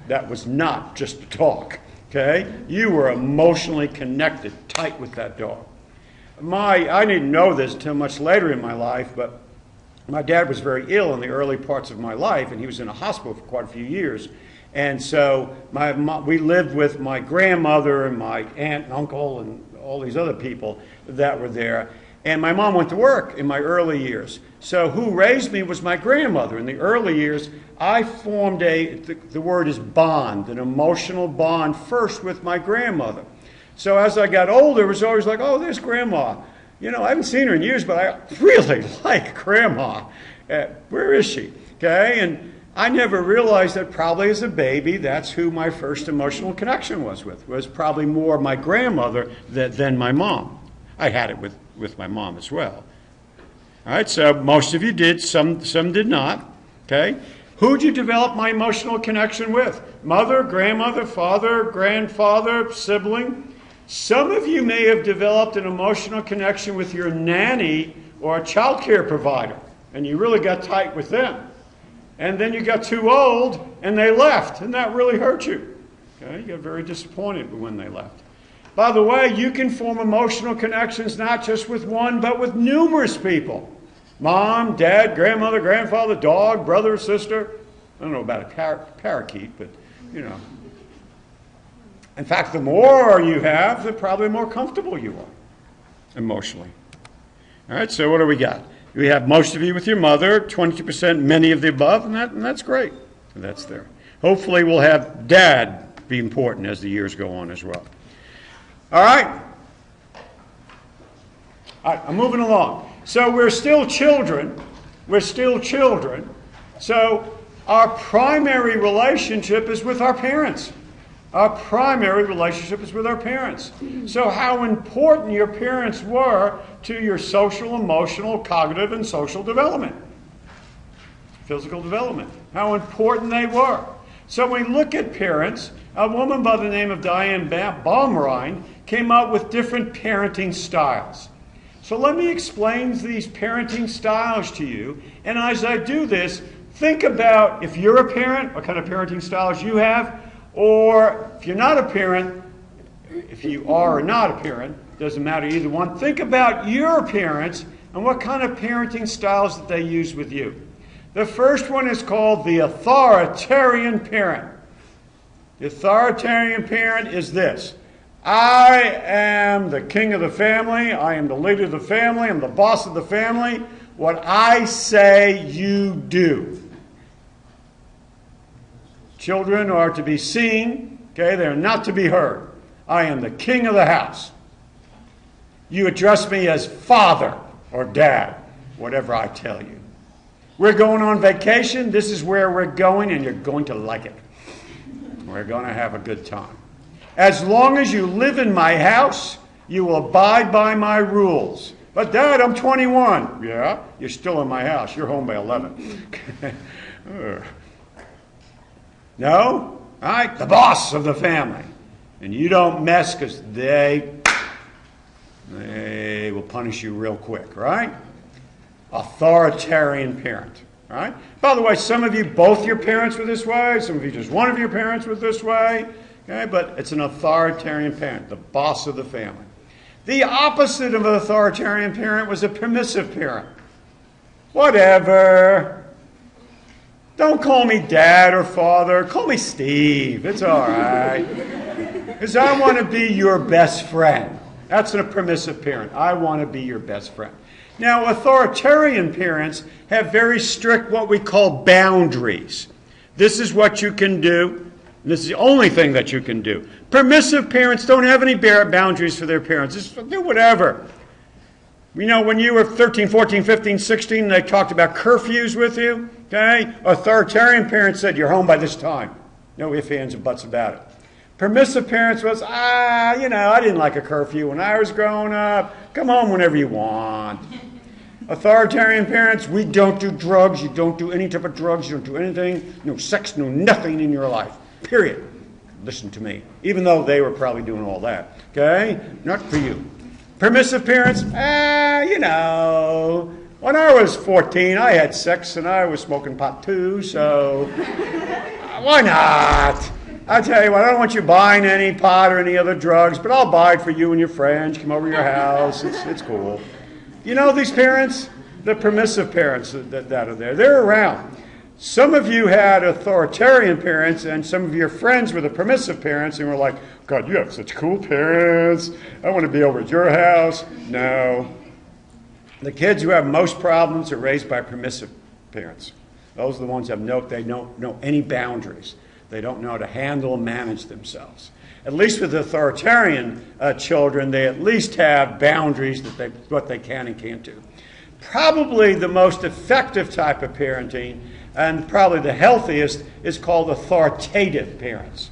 That was not just a dog. Okay? You were emotionally connected, tight with that dog. I didn't know this until much later in my life, but my dad was very ill in the early parts of my life, and he was in a hospital for quite a few years. And so we lived with my grandmother and my aunt and uncle and all these other people that were there. And my mom went to work in my early years. So who raised me was my grandmother. In the early years, I formed the word is bond, an emotional bond first with my grandmother. So as I got older, it was always like, oh, there's Grandma. You know, I haven't seen her in years, but I really like Grandma. Where is she? Okay, and I never realized that probably as a baby, that's who my first emotional connection was with. Was probably more my grandmother than my mom. I had it with my mom as well. All right, so most of you did, some did not. Okay, who'd you develop my emotional connection with? Mother, grandmother, father, grandfather, sibling? Some of you may have developed an emotional connection with your nanny or a child care provider, and you really got tight with them. And then you got too old, and they left, and that really hurt you. Okay, you got very disappointed when they left. By the way, you can form emotional connections not just with one, but with numerous people. Mom, dad, grandmother, grandfather, dog, brother, sister. I don't know about a parakeet, but, you know. In fact, the more you have, the probably more comfortable you are emotionally. All right, so what do we got? We have most of you with your mother, 22%, many of the above, and that's great. And that's there. Hopefully we'll have dad be important as the years go on as well. All right. All right, I'm moving along. So we're still children. We're still children. So our primary relationship is with our parents. Our primary relationship is with our parents. So how important your parents were to your social, emotional, cognitive, and social development. Physical development. How important they were. So when we look at parents, a woman by the name of Diane Baumrind came up with different parenting styles. So let me explain these parenting styles to you. And as I do this, think about if you're a parent, what kind of parenting styles you have. Or if you're not a parent, if you are or not a parent, doesn't matter either one, think about your parents and what kind of parenting styles that they use with you. The first one is called the authoritarian parent. The authoritarian parent is this. I am the king of the family. I am the leader of the family. I'm the boss of the family. What I say, you do. Children are to be seen, okay? They're not to be heard. I am the king of the house. You address me as father or dad, whatever I tell you. We're going on vacation. This is where we're going, and you're going to like it. We're going to have a good time. As long as you live in my house, you will abide by my rules. But Dad, I'm 21. Yeah, you're still in my house. You're home by 11. No? All right, the boss of the family. And you don't mess because they will punish you real quick, right? Authoritarian parent. All right? By the way, some of you, both your parents were this way. Some of you, just one of your parents was this way. Okay? But it's an authoritarian parent, the boss of the family. The opposite of an authoritarian parent was a permissive parent. Whatever. Don't call me dad or father. Call me Steve. It's all right. Because I want to be your best friend. That's a permissive parent. I want to be your best friend. Now, authoritarian parents have very strict what we call boundaries. This is what you can do. This is the only thing that you can do. Permissive parents don't have any boundaries for their parents. Just do whatever. You know, when you were 13, 14, 15, 16, they talked about curfews with you. Okay? Authoritarian parents said, you're home by this time. No ifs, ands, and buts about it. Permissive parents was, I didn't like a curfew when I was growing up. Come home whenever you want. Authoritarian parents, we don't do drugs. You don't do any type of drugs. You don't do anything. No sex, no nothing in your life. Period. Listen to me. Even though they were probably doing all that. Okay? Not for you. Permissive parents, when I was 14, I had sex and I was smoking pot too, so why not? I tell you what, I don't want you buying any pot or any other drugs, but I'll buy it for you and your friends. Come over to your house. It's cool. You know these parents? The permissive parents that are there. They're around. Some of you had authoritarian parents, and some of your friends were the permissive parents, and were like, God, you have such cool parents. I want to be over at your house. No. The kids who have most problems are raised by permissive parents. Those are the ones that they don't know any boundaries. They don't know how to handle and manage themselves. At least with authoritarian children, they at least have boundaries that what they can and can't do. Probably the most effective type of parenting, and probably the healthiest, is called authoritative parents.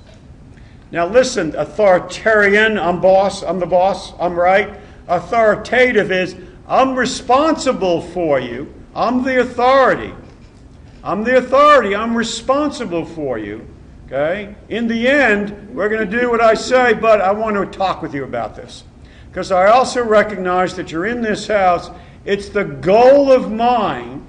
Now listen, authoritarian, I'm the boss, I'm right. Authoritative is, I'm responsible for you. I'm the authority. I'm responsible for you. Okay? In the end, we're going to do what I say, but I want to talk with you about this. Because I also recognize that you're in this house. It's the goal of mine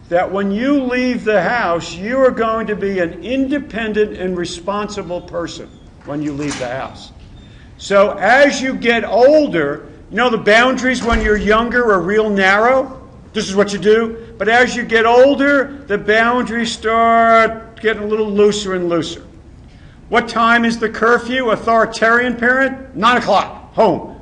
that when you leave the house, you are going to be an independent and responsible person when you leave the house. So as you get older, the boundaries when you're younger are real narrow. This is what you do. But as you get older, the boundaries start getting a little looser and looser. What time is the curfew? Authoritarian parent, 9 o'clock, home.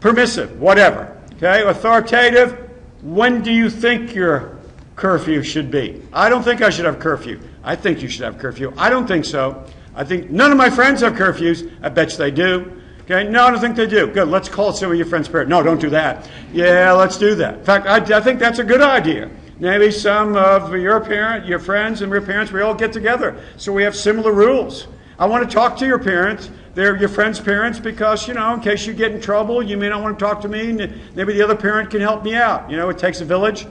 Permissive, whatever. Okay, authoritative, when do you think your curfew should be? I don't think I should have curfew. I think you should have curfew. I don't think so. I think none of my friends have curfews. I bet you they do. Okay, no, I don't think they do. Good, let's call some of your friends' parents. No, don't do that. Yeah, let's do that. In fact, I think that's a good idea. Maybe some of your friends and your parents, we all get together so we have similar rules. I want to talk to your parents. They're your friends' parents because, in case you get in trouble, you may not want to talk to me. Maybe the other parent can help me out. It takes a village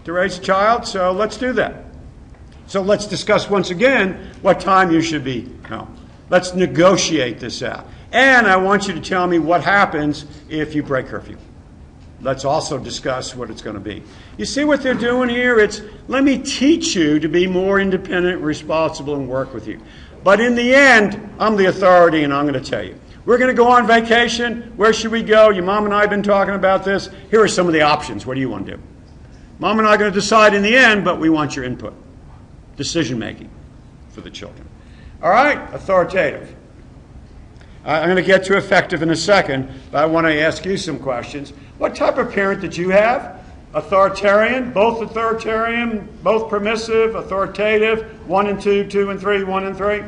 to raise a child, so let's do that. So let's discuss once again what time you should be home. Let's negotiate this out. And I want you to tell me what happens if you break curfew. Let's also discuss what it's going to be. You see what they're doing here? It's, let me teach you to be more independent, responsible, and work with you. But in the end, I'm the authority, and I'm going to tell you. We're going to go on vacation. Where should we go? Your mom and I have been talking about this. Here are some of the options. What do you want to do? Mom and I are going to decide in the end, but we want your input. Decision-making for the children. All right, authoritative. I'm going to get to effective in a second, but I want to ask you some questions. What type of parent did you have? Authoritarian, both permissive, authoritative, 1 and 2, 2 and 3, 1 and 3.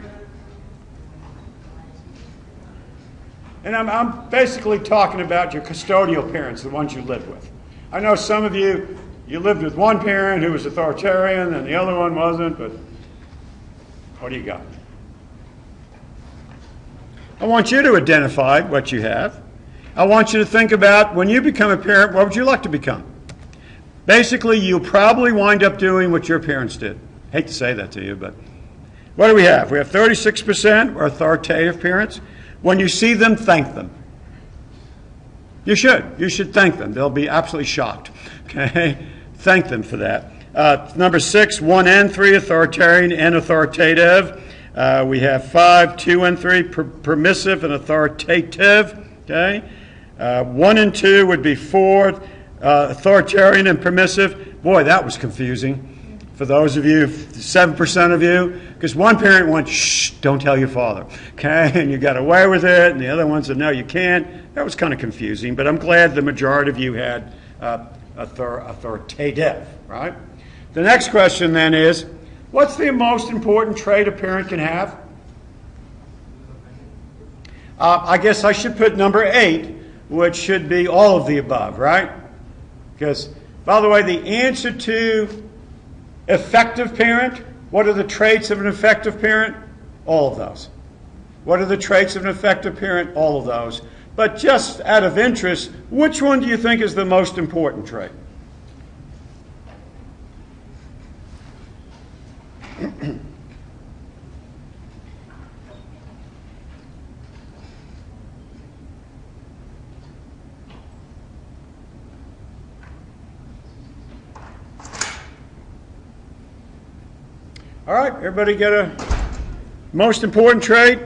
And I'm basically talking about your custodial parents, the ones you live with. I know some of you lived with one parent who was authoritarian and the other one wasn't, but what do you got? I want you to identify what you have. I want you to think about, when you become a parent, what would you like to become? Basically, you'll probably wind up doing what your parents did. Hate to say that to you, but what do we have? We have 36% are authoritative parents. When you see them, thank them. You should. You should thank them. They'll be absolutely shocked. Okay? Thank them for that. Number 6, 1 and 3, authoritarian and authoritative. We have 5, 2 and 3, permissive and authoritative. Okay. 1 and 2 would be 4, authoritarian and permissive. Boy, that was confusing for those of you, 7% of you, because one parent went, shh, don't tell your father, okay, and you got away with it, and the other one said, no, you can't. That was kind of confusing, but I'm glad the majority of you had authoritative, right? The next question then is, what's the most important trait a parent can have? I guess I should put number 8, which should be all of the above, right? Because, by the way, the answer to effective parent, what are the traits of an effective parent? All of those. What are the traits of an effective parent? All of those. But just out of interest, which one do you think is the most important trait? All right, everybody get a most important trait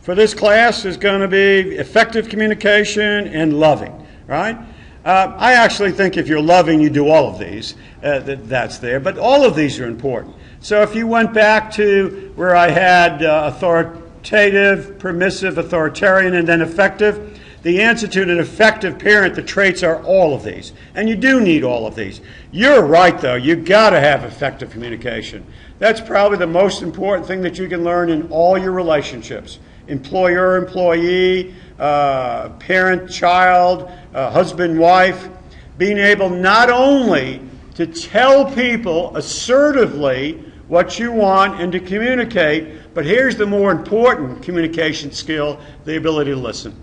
for this class is going to be effective communication and loving, right? I actually think if you're loving, you do all of these. That's there, but all of these are important. So if you went back to where I had authoritative, permissive, authoritarian, and then effective, the answer to an effective parent, the traits are all of these. And you do need all of these. You're right, though. You've got to have effective communication. That's probably the most important thing that you can learn in all your relationships. Employer, employee, parent, child, husband, wife. Being able not only to tell people assertively what you want and to communicate, but here's the more important communication skill, the ability to listen.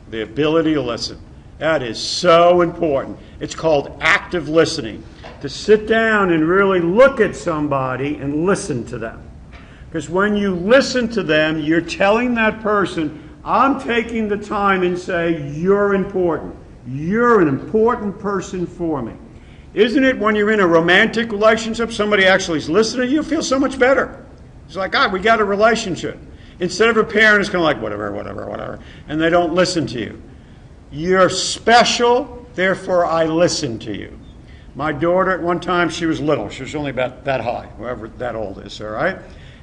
The ability to listen. That is so important. It's called active listening. To sit down and really look at somebody and listen to them. Because when you listen to them, you're telling that person, I'm taking the time and say, you're important. You're an important person for me. Isn't it when you're in a romantic relationship, somebody actually is listening, you feel so much better. It's like, we got a relationship. Instead of a parent who's kind of like, whatever, and they don't listen to you. You're special, therefore I listen to you. My daughter, at one time, she was little. She was only about that high, whoever that old is, all right?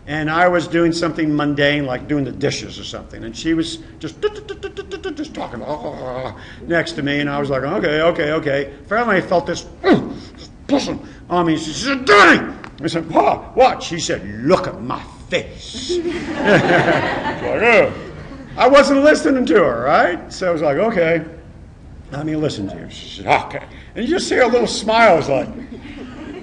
And I was doing something mundane, like doing the dishes or something. And she was just talking next to me. And I was like, okay. Finally, I felt this pushing on me. She said, Daddy! I said, what? She said, look at my face. I wasn't listening to her, right? So I was like, okay, let me listen to you. She said, okay. And you just see her little smile. It's like,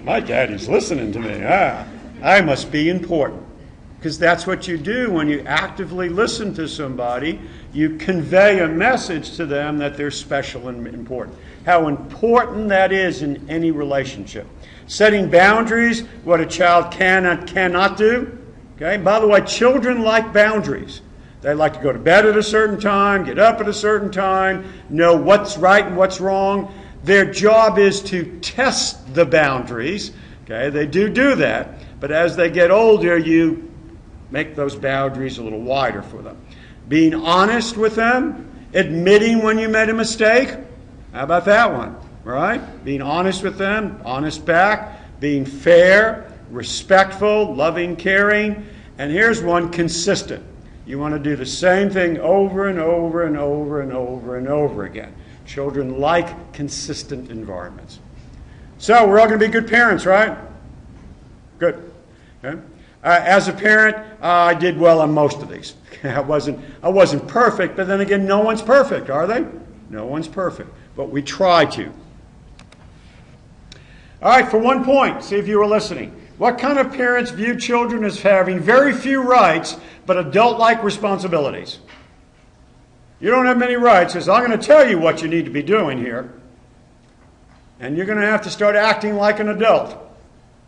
my daddy's listening to me. I must be important. Because that's what you do when you actively listen to somebody. You convey a message to them that they're special and important. How important that is in any relationship. Setting boundaries, what a child can and cannot do. Okay. By the way, children like boundaries. They like to go to bed at a certain time, get up at a certain time, know what's right and what's wrong. Their job is to test the boundaries. Okay, they do that. But as they get older, you make those boundaries a little wider for them. Being honest with them, admitting when you made a mistake. How about that one? Right? Being honest with them, honest back, being fair, respectful, loving, caring. And here's one, consistent. You want to do the same thing over and over and over and over and over again. Children like consistent environments. So we're all going to be good parents, right? Good. Okay. As a parent, I did well on most of these. I wasn't perfect, but then again, no one's perfect, are they? No one's perfect, but we try to. All right, for 1 point, see if you were listening. What kind of parents view children as having very few rights, but adult-like responsibilities? You don't have many rights, because I'm going to tell you what you need to be doing here. And you're going to have to start acting like an adult,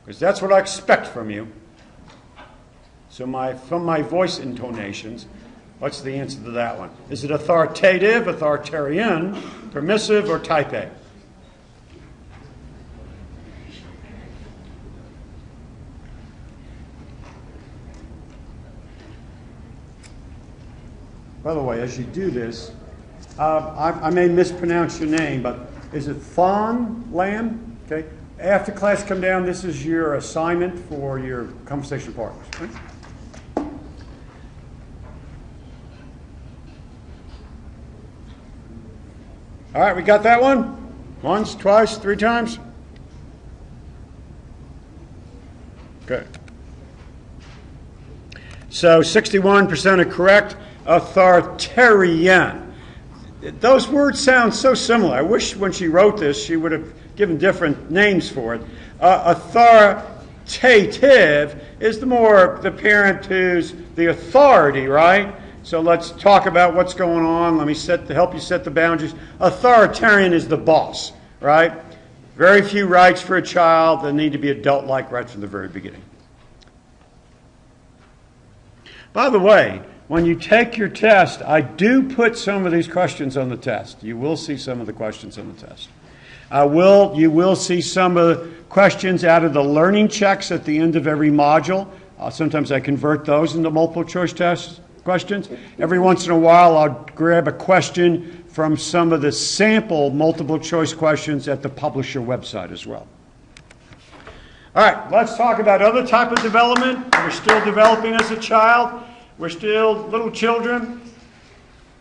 because that's what I expect from you. So from my voice intonations, what's the answer to that one? Is it authoritative, authoritarian, permissive, or type A? By the way, as you do this, I may mispronounce your name, but is it Fawn Lamb? Okay. After class come down, this is your assignment for your conversation partners. Right? All right, we got that one? Once, twice, 3 times? Okay. So 61% are correct. Authoritarian. Those words sound so similar. I wish when she wrote this she would have given different names for it. Authoritative is the parent who's the authority, right? So let's talk about what's going on. Let me help you set the boundaries. Authoritarian is the boss, right? Very few rights for a child. They need to be adult-like right from the very beginning. By the way, when you take your test, I do put some of these questions on the test. You will see some of the questions on the test. You will see some of the questions out of the learning checks at the end of every module. Sometimes I convert those into multiple choice test questions. Every once in a while, I'll grab a question from some of the sample multiple choice questions at the publisher website as well. All right, let's talk about other type of development. We're still developing as a child. We're still little children.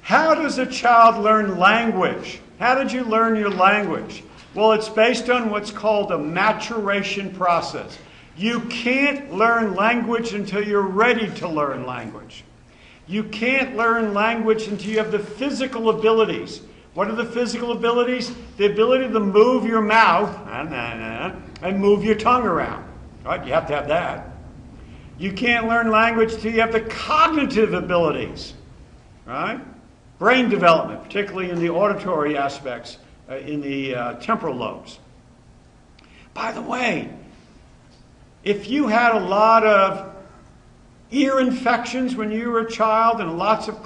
How does a child learn language? How did you learn your language? Well, it's based on what's called a maturation process. You can't learn language until you're ready to learn language. You can't learn language until you have the physical abilities. What are the physical abilities? The ability to move your mouth and move your tongue around. Right? You have to have that. You can't learn language until you have the cognitive abilities. Right? Brain development, particularly in the auditory aspects, in the temporal lobes. By the way, if you had a lot of ear infections when you were a child and lots of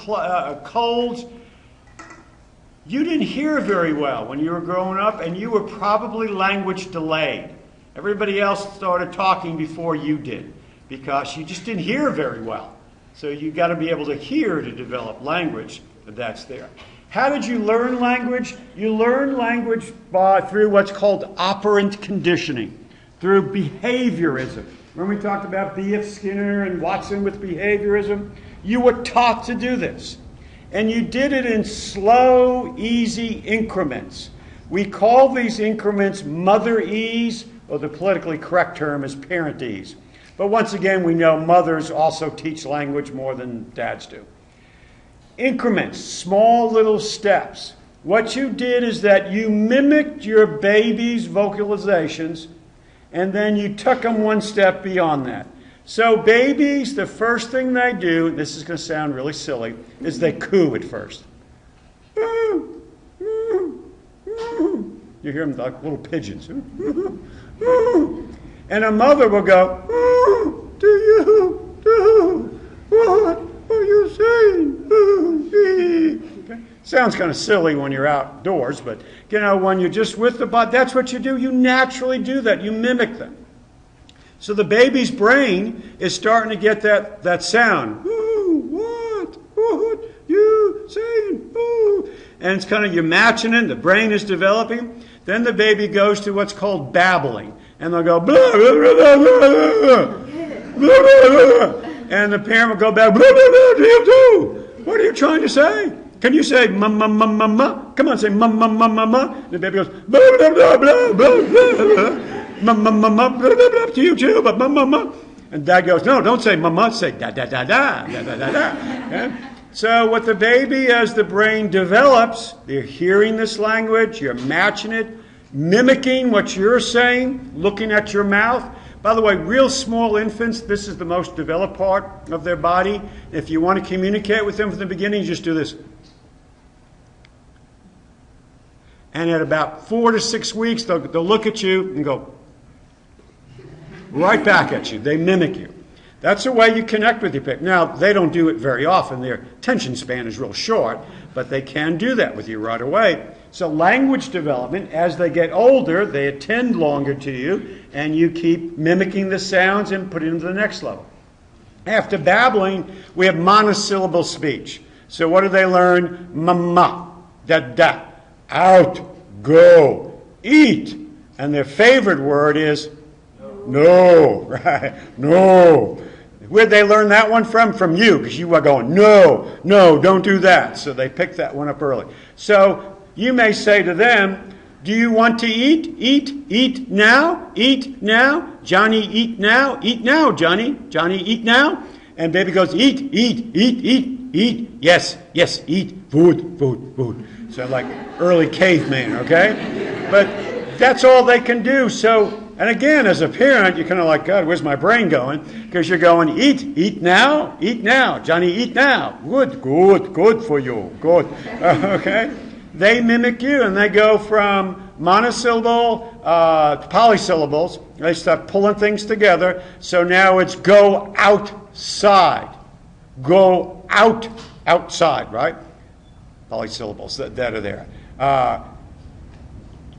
colds, you didn't hear very well when you were growing up, and you were probably language delayed. Everybody else started talking before you did because you just didn't hear very well. So you got to be able to hear to develop language. That's there. How did you learn language? You learn language through what's called operant conditioning, through behaviorism. Remember we talked about B.F. Skinner and Watson with behaviorism? You were taught to do this. And you did it in slow, easy increments. We call these increments mother ease, or the politically correct term is parent ease. But once again, we know mothers also teach language more than dads do. Increments, small little steps. What you did is that you mimicked your baby's vocalizations, and then you took them one step beyond that. So babies, the first thing they do, this is going to sound really silly, is they coo at first. You hear them like little pigeons. And a mother will go, do you do what are you saying? Okay. Sounds kind of silly when you're outdoors, but when you're just with the body, that's what you do. You naturally do that. You mimic them. So the baby's brain is starting to get that sound. Ooh, what you saying? Ooh. And it's kind of, you're matching it. The brain is developing. Then the baby goes to what's called babbling. And they'll go, blah, blah, blah, blah, blah, blah, blah. And the parent will go back, blah, blah, blah, do you do? What are you trying to say? Can you say mama, mama, mama? Come on, say mama, mama, mama. The baby goes, blah, blah, blah, blah, blah, blah. Mama, mama, blah, blah, blah, to you too, but mama, mama. And dad goes, no, don't say mama, say da, da, da, da, da, da, da, da. Okay? So what the baby, as the brain develops, they're hearing this language, you're matching it, mimicking what you're saying, looking at your mouth. By the way, real small infants, this is the most developed part of their body. If you want to communicate with them from the beginning, you just do this. And at about 4 to 6 weeks, they'll look at you and go right back at you. They mimic you. That's the way you connect with your parents. Now, they don't do it very often. Their attention span is real short, but they can do that with you right away. So language development, as they get older, they attend longer to you, and you keep mimicking the sounds and put it into the next level. After babbling, we have monosyllable speech. So what do they learn? Mama, da, out, go, eat. And their favorite word is no, right? No. Where'd they learn that one from? From you, because you were going, no, don't do that. So they picked that one up early. So you may say to them, do you want to eat? Eat now, eat now. Johnny, eat now, Johnny. Johnny, eat now. And baby goes, eat. Yes, eat. Food. So like early caveman, okay? But that's all they can do. So, and again, as a parent, you're kind of like, God, where's my brain going? Because you're going, eat now, Johnny, eat now. Good for you, good. Okay? They mimic you, and they go from monosyllable to polysyllables. They start pulling things together. So now it's go outside. Go outside, right? Polysyllables that are there.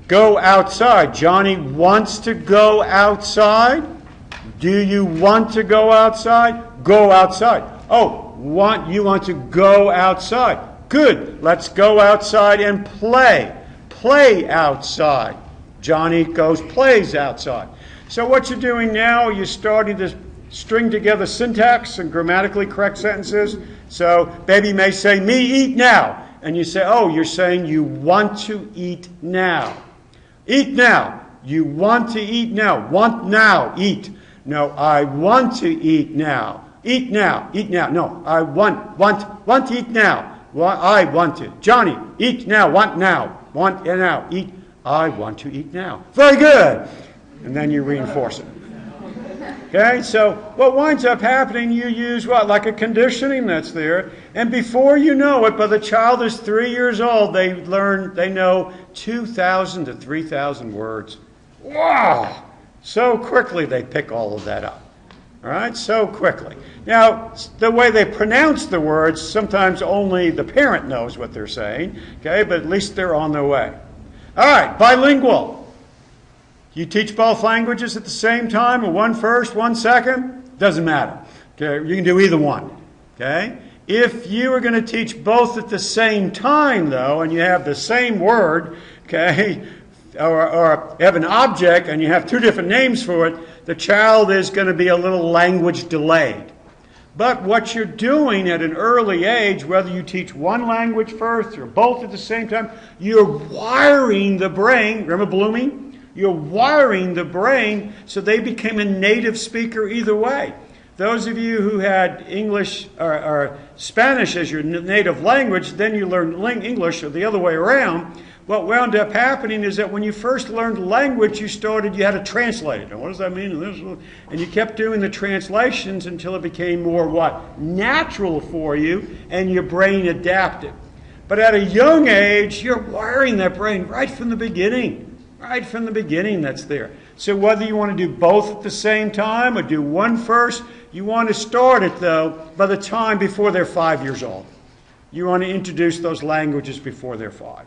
Go outside. Johnny wants to go outside. Do you want to go outside? Go outside. Oh, you want to go outside. Good. Let's go outside and play. Play outside. Johnny plays outside. So what you're doing now, you're starting to string together syntax and grammatically correct sentences. So baby may say, me eat now. And you say, oh, you're saying you want to eat now. Eat now. You want to eat now. Want now. Eat. No, I want to eat now. Eat now. No, I want to eat now. I want to. Johnny, eat now. Want now. Want now. Eat. I want to eat now. Very good. And then you reinforce it. Okay, so what winds up happening, you use what? Like a conditioning that's there. And before you know it, by the child is 3 years old, they know 2,000 to 3,000 words. Wow! So quickly they pick all of that up. All right, so quickly. Now, the way they pronounce the words, sometimes only the parent knows what they're saying, okay, but at least they're on their way. All right, bilingual. You teach both languages at the same time, or one first, one second? Doesn't matter. Okay, you can do either one. Okay? If you are going to teach both at the same time, though, and you have the same word, okay, or have an object and you have two different names for it, the child is going to be a little language delayed. But what you're doing at an early age, whether you teach one language first or both at the same time, you're wiring the brain. Remember blooming? You're wiring the brain so they became a native speaker either way. Those of you who had English or Spanish as your native language, then you learned English or the other way around. What wound up happening is that when you first learned language, you had to translate it. And what does that mean? And you kept doing the translations until it became more what? Natural for you, and your brain adapted. But at a young age, you're wiring that brain right from the beginning. Right from the beginning, that's there. So whether you want to do both at the same time or do one first, you want to start it, though, by the time before they're 5 years old. You want to introduce those languages before they're 5.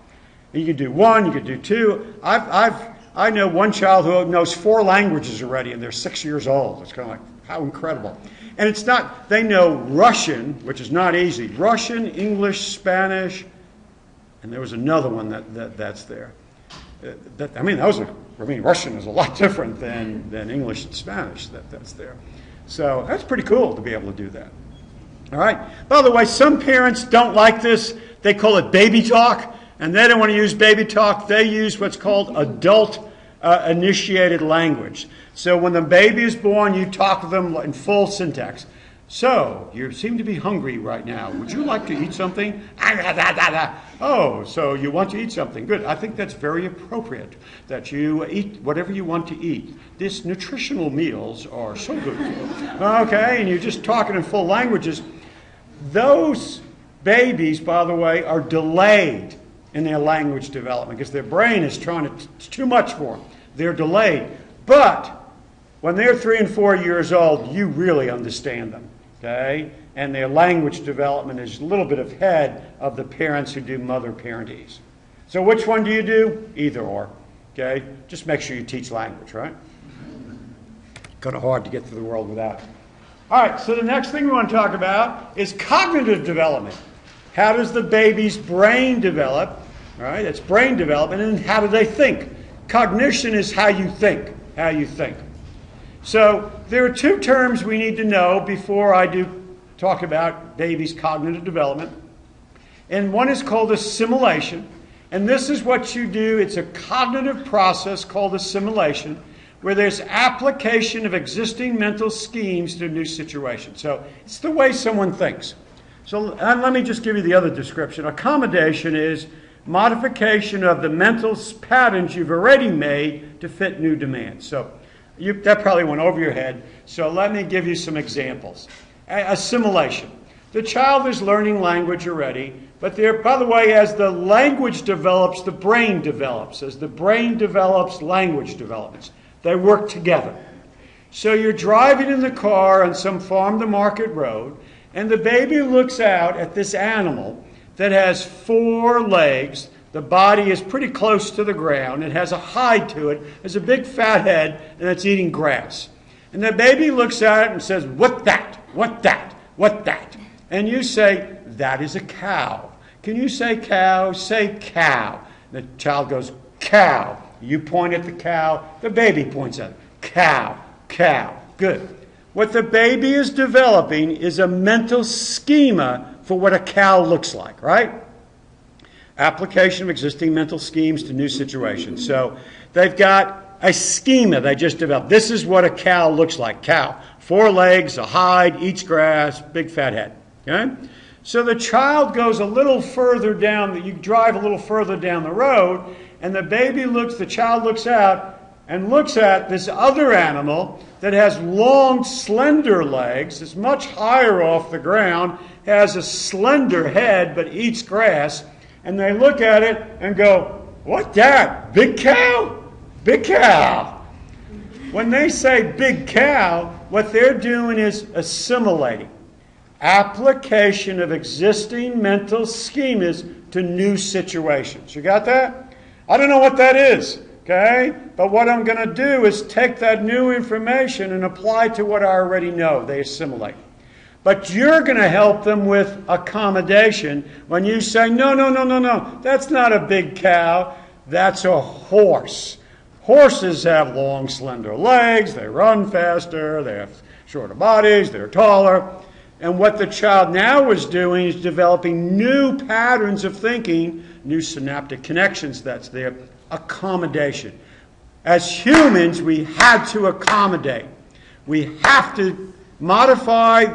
And you can do one, you can do two. I know one child who knows 4 languages already, and they're 6 years old. It's kind of like, how incredible. And it's not, they know Russian, which is not easy. Russian, English, Spanish, and there was another one that's there. Russian is a lot different than English and Spanish that's there. So that's pretty cool to be able to do that. All right. By the way, some parents don't like this. They call it baby talk, and they don't want to use baby talk. They use what's called adult initiated language. So when the baby is born, you talk to them in full syntax. So, you seem to be hungry right now. Would you like to eat something? Oh, so you want to eat something. Good. I think that's very appropriate that you eat whatever you want to eat. These nutritional meals are so good. Okay, and you're just talking in full languages. Those babies, by the way, are delayed in their language development because their brain is it's too much for them. They're delayed. But when they're 3 and 4 years old, you really understand them. Okay? And their language development is a little bit ahead of the parents who do mother parentees. So which one do you do? Either or. Okay? Just make sure you teach language, right? Kind of hard to get through the world without it. All right, so the next thing we want to talk about is cognitive development. how does the baby's brain develop? All right, that's brain development. And how do they think? Cognition is how you think, how you think. So there are two terms we need to know before I do talk about baby's cognitive development. And one is called assimilation. And this is what you do. It's a cognitive process called assimilation, where there's application of existing mental schemes to a new situation. So it's the way someone thinks. So let me just give you the other description. Accommodation is modification of the mental patterns you've already made to fit new demands. So that probably went over your head. So let me give you some examples. Assimilation. The child is learning language already, but by the way, as the language develops, the brain develops. As the brain develops, language develops. They work together. So you're driving in the car on some farm-to-market road, and the baby looks out at this animal that has 4 legs. The body is pretty close to the ground. It has a hide to it. There's a big fat head, and it's eating grass. And the baby looks at it and says, "What that? What that? What that?" And you say, "That is a cow." Can you say cow? Say cow. The child goes, "Cow." You point at the cow. The baby points at it. Cow, cow. Good. What the baby is developing is a mental schema for what a cow looks like, right? Application of existing mental schemes to new situations. So they've got a schema they just developed. This is what a cow looks like. Cow. 4 legs, a hide, eats grass, big fat head. Okay? So the child goes a little further down, you drive a little further down the road, and the child looks out and looks at this other animal that has long, slender legs, is much higher off the ground, has a slender head, but eats grass, and they look at it and go, "What that? Big cow? Big cow." When they say big cow, what they're doing is assimilating. Application of existing mental schemas to new situations. You got that? I don't know what that is, okay? But what I'm going to do is take that new information and apply it to what I already know. They assimilate. But you're going to help them with accommodation when you say, no, that's not a big cow, that's a horse. Horses have long, slender legs, they run faster, they have shorter bodies, they're taller. And what the child now is doing is developing new patterns of thinking, new synaptic connections that's there, accommodation. As humans, we had to accommodate. We have to modify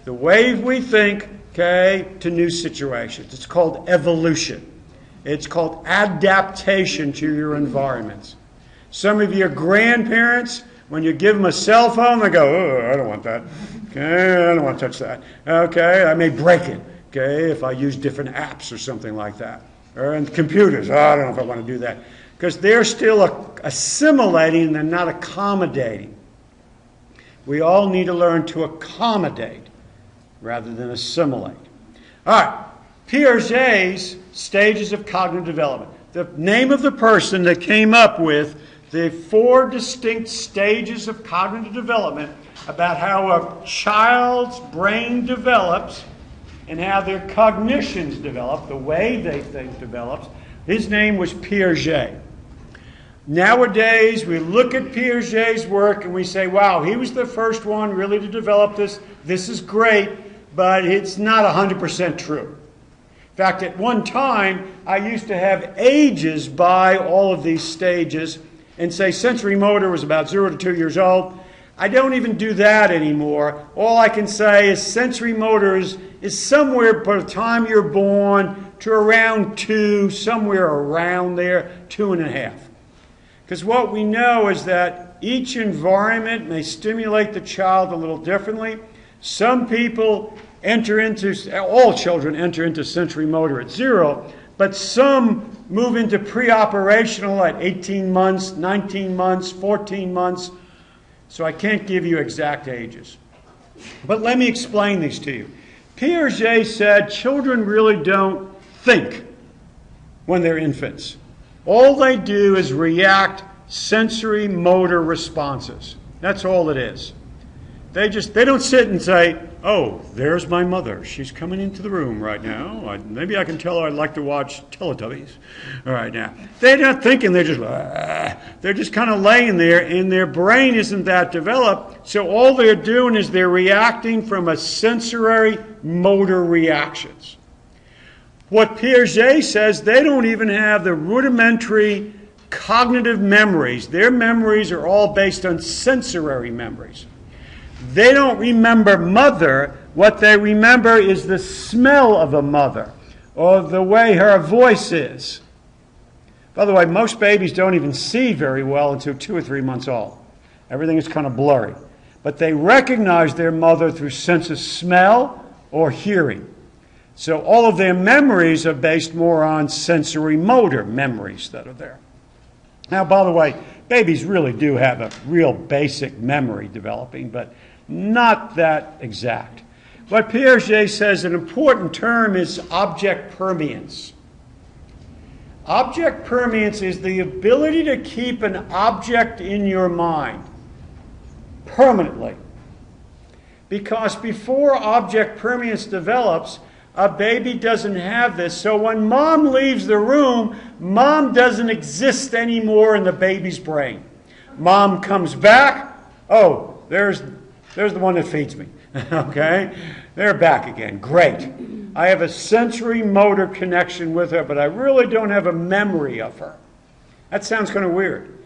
the way we think, okay, to new situations. It's called evolution. It's called adaptation to your environments. Some of your grandparents, when you give them a cell phone, they go, "Oh, I don't want that. Okay, I don't want to touch that. Okay, I may break it, okay, if I use different apps or something like that. Or in computers, I don't know if I want to do that." Because they're still assimilating, they're not accommodating. We all need to learn to accommodate rather than assimilate. All right, Piaget's stages of cognitive development. The name of the person that came up with the 4 distinct stages of cognitive development about how a child's brain develops and how their cognitions develop, the way they think develops. His name was Piaget. Nowadays, we look at Piaget's work and we say, wow, he was the first one really to develop this. This is great, but it's not 100% true. In fact, at one time, I used to have ages by all of these stages and say sensory motor was about 0 to 2 years old. I don't even do that anymore. All I can say is sensory motor is somewhere by the time you're born to around 2, somewhere around there, 2.5. Because what we know is that each environment may stimulate the child a little differently. Some people all children enter into sensory motor at 0, but some move into pre-operational at 18 months, 19 months, 14 months. So I can't give you exact ages. But let me explain these to you. Piaget said children really don't think when they're infants. All they do is react sensory motor responses. That's all it is. They don't sit and say, oh, there's my mother. She's coming into the room right now. Maybe I can tell her I'd like to watch Teletubbies right now. They're not thinking. They're just kind of laying there, and their brain isn't that developed. So all they're doing is they're reacting from a sensory motor reactions. What Piaget says, they don't even have the rudimentary cognitive memories. Their memories are all based on sensory memories. They don't remember mother. What they remember is the smell of a mother or the way her voice is. By the way, most babies don't even see very well until 2 or 3 months old. Everything is kind of blurry. But they recognize their mother through sense of smell or hearing. So all of their memories are based more on sensory motor memories that are there. Now, by the way, babies really do have a real basic memory developing, but not that exact. What Piaget says an important term is object permanence. Object permanence is the ability to keep an object in your mind permanently. Because before object permanence develops, a baby doesn't have this. So when mom leaves the room, mom doesn't exist anymore in the baby's brain. Mom comes back, oh, there's the one that feeds me. Okay? They're back again. Great. I have a sensory motor connection with her, but I really don't have a memory of her. That sounds kind of weird.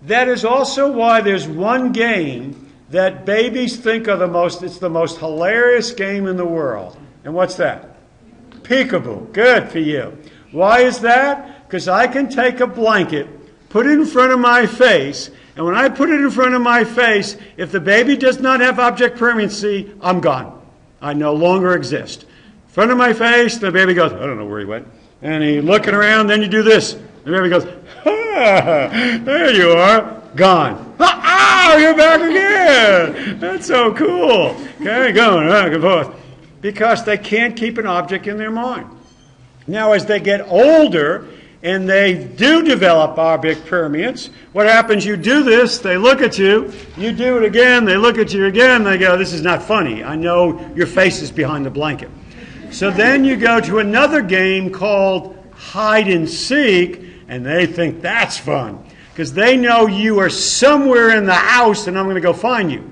That is also why there's one game that babies think are it's the most hilarious game in the world. And what's that? Peekaboo. Good for you. Why is that? Because I can take a blanket, put it in front of my face, and when I put it in front of my face, if the baby does not have object permanency, I'm gone. I no longer exist. In front of my face, the baby goes, I don't know where he went. And he's looking around, then you do this. The baby goes, there you are, gone. Ah, you're back again. That's so cool. Okay, going back and forth. Because they can't keep an object in their mind. Now, as they get older, and they do develop object permanence, what happens, you do this, they look at you do it again, they look at you again, they go, this is not funny. I know your face is behind the blanket. So then you go to another game called hide and seek, and they think that's fun. Because they know you are somewhere in the house and I'm going to go find you.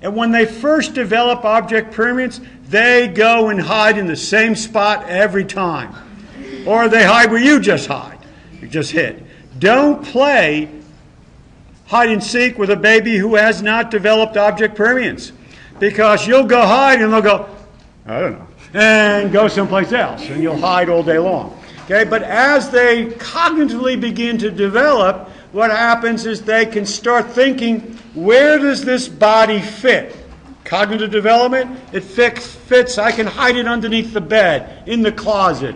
And when they first develop object permanence, they go and hide in the same spot every time. Or they hide where you just hid. Don't play hide and seek with a baby who has not developed object permanence. Because you'll go hide and they'll go, I don't know, and go someplace else. And you'll hide all day long. Okay, but as they cognitively begin to develop, what happens is they can start thinking, where does this body fit? Cognitive development, it fits. I can hide it underneath the bed, in the closet,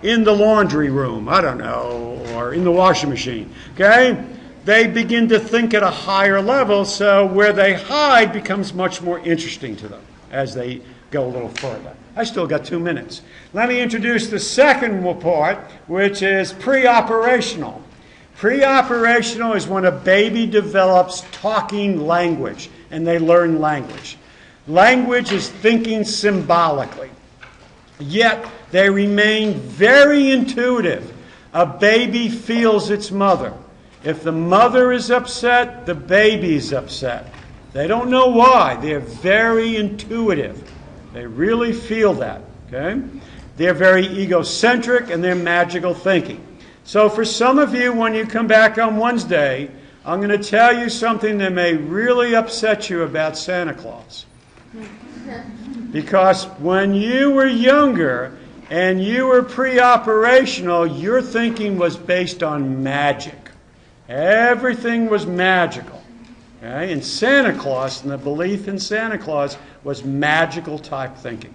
in the laundry room, I don't know, or in the washing machine. Okay? They begin to think at a higher level, so where they hide becomes much more interesting to them as they go a little further. I still got 2 minutes. Let me introduce the second part, which is pre-operational. Pre-operational is when a baby develops talking language and they learn language. Language is thinking symbolically. Yet they remain very intuitive. A baby feels its mother. If the mother is upset, the baby is upset. They don't know why. They're very intuitive. They really feel that. Okay? They're very egocentric and they're magical thinking. So for some of you, when you come back on Wednesday, I'm going to tell you something that may really upset you about Santa Claus. Because when you were younger and you were pre-operational, your thinking was based on magic. Everything was magical. Okay? And Santa Claus, and the belief in Santa Claus, was magical type thinking.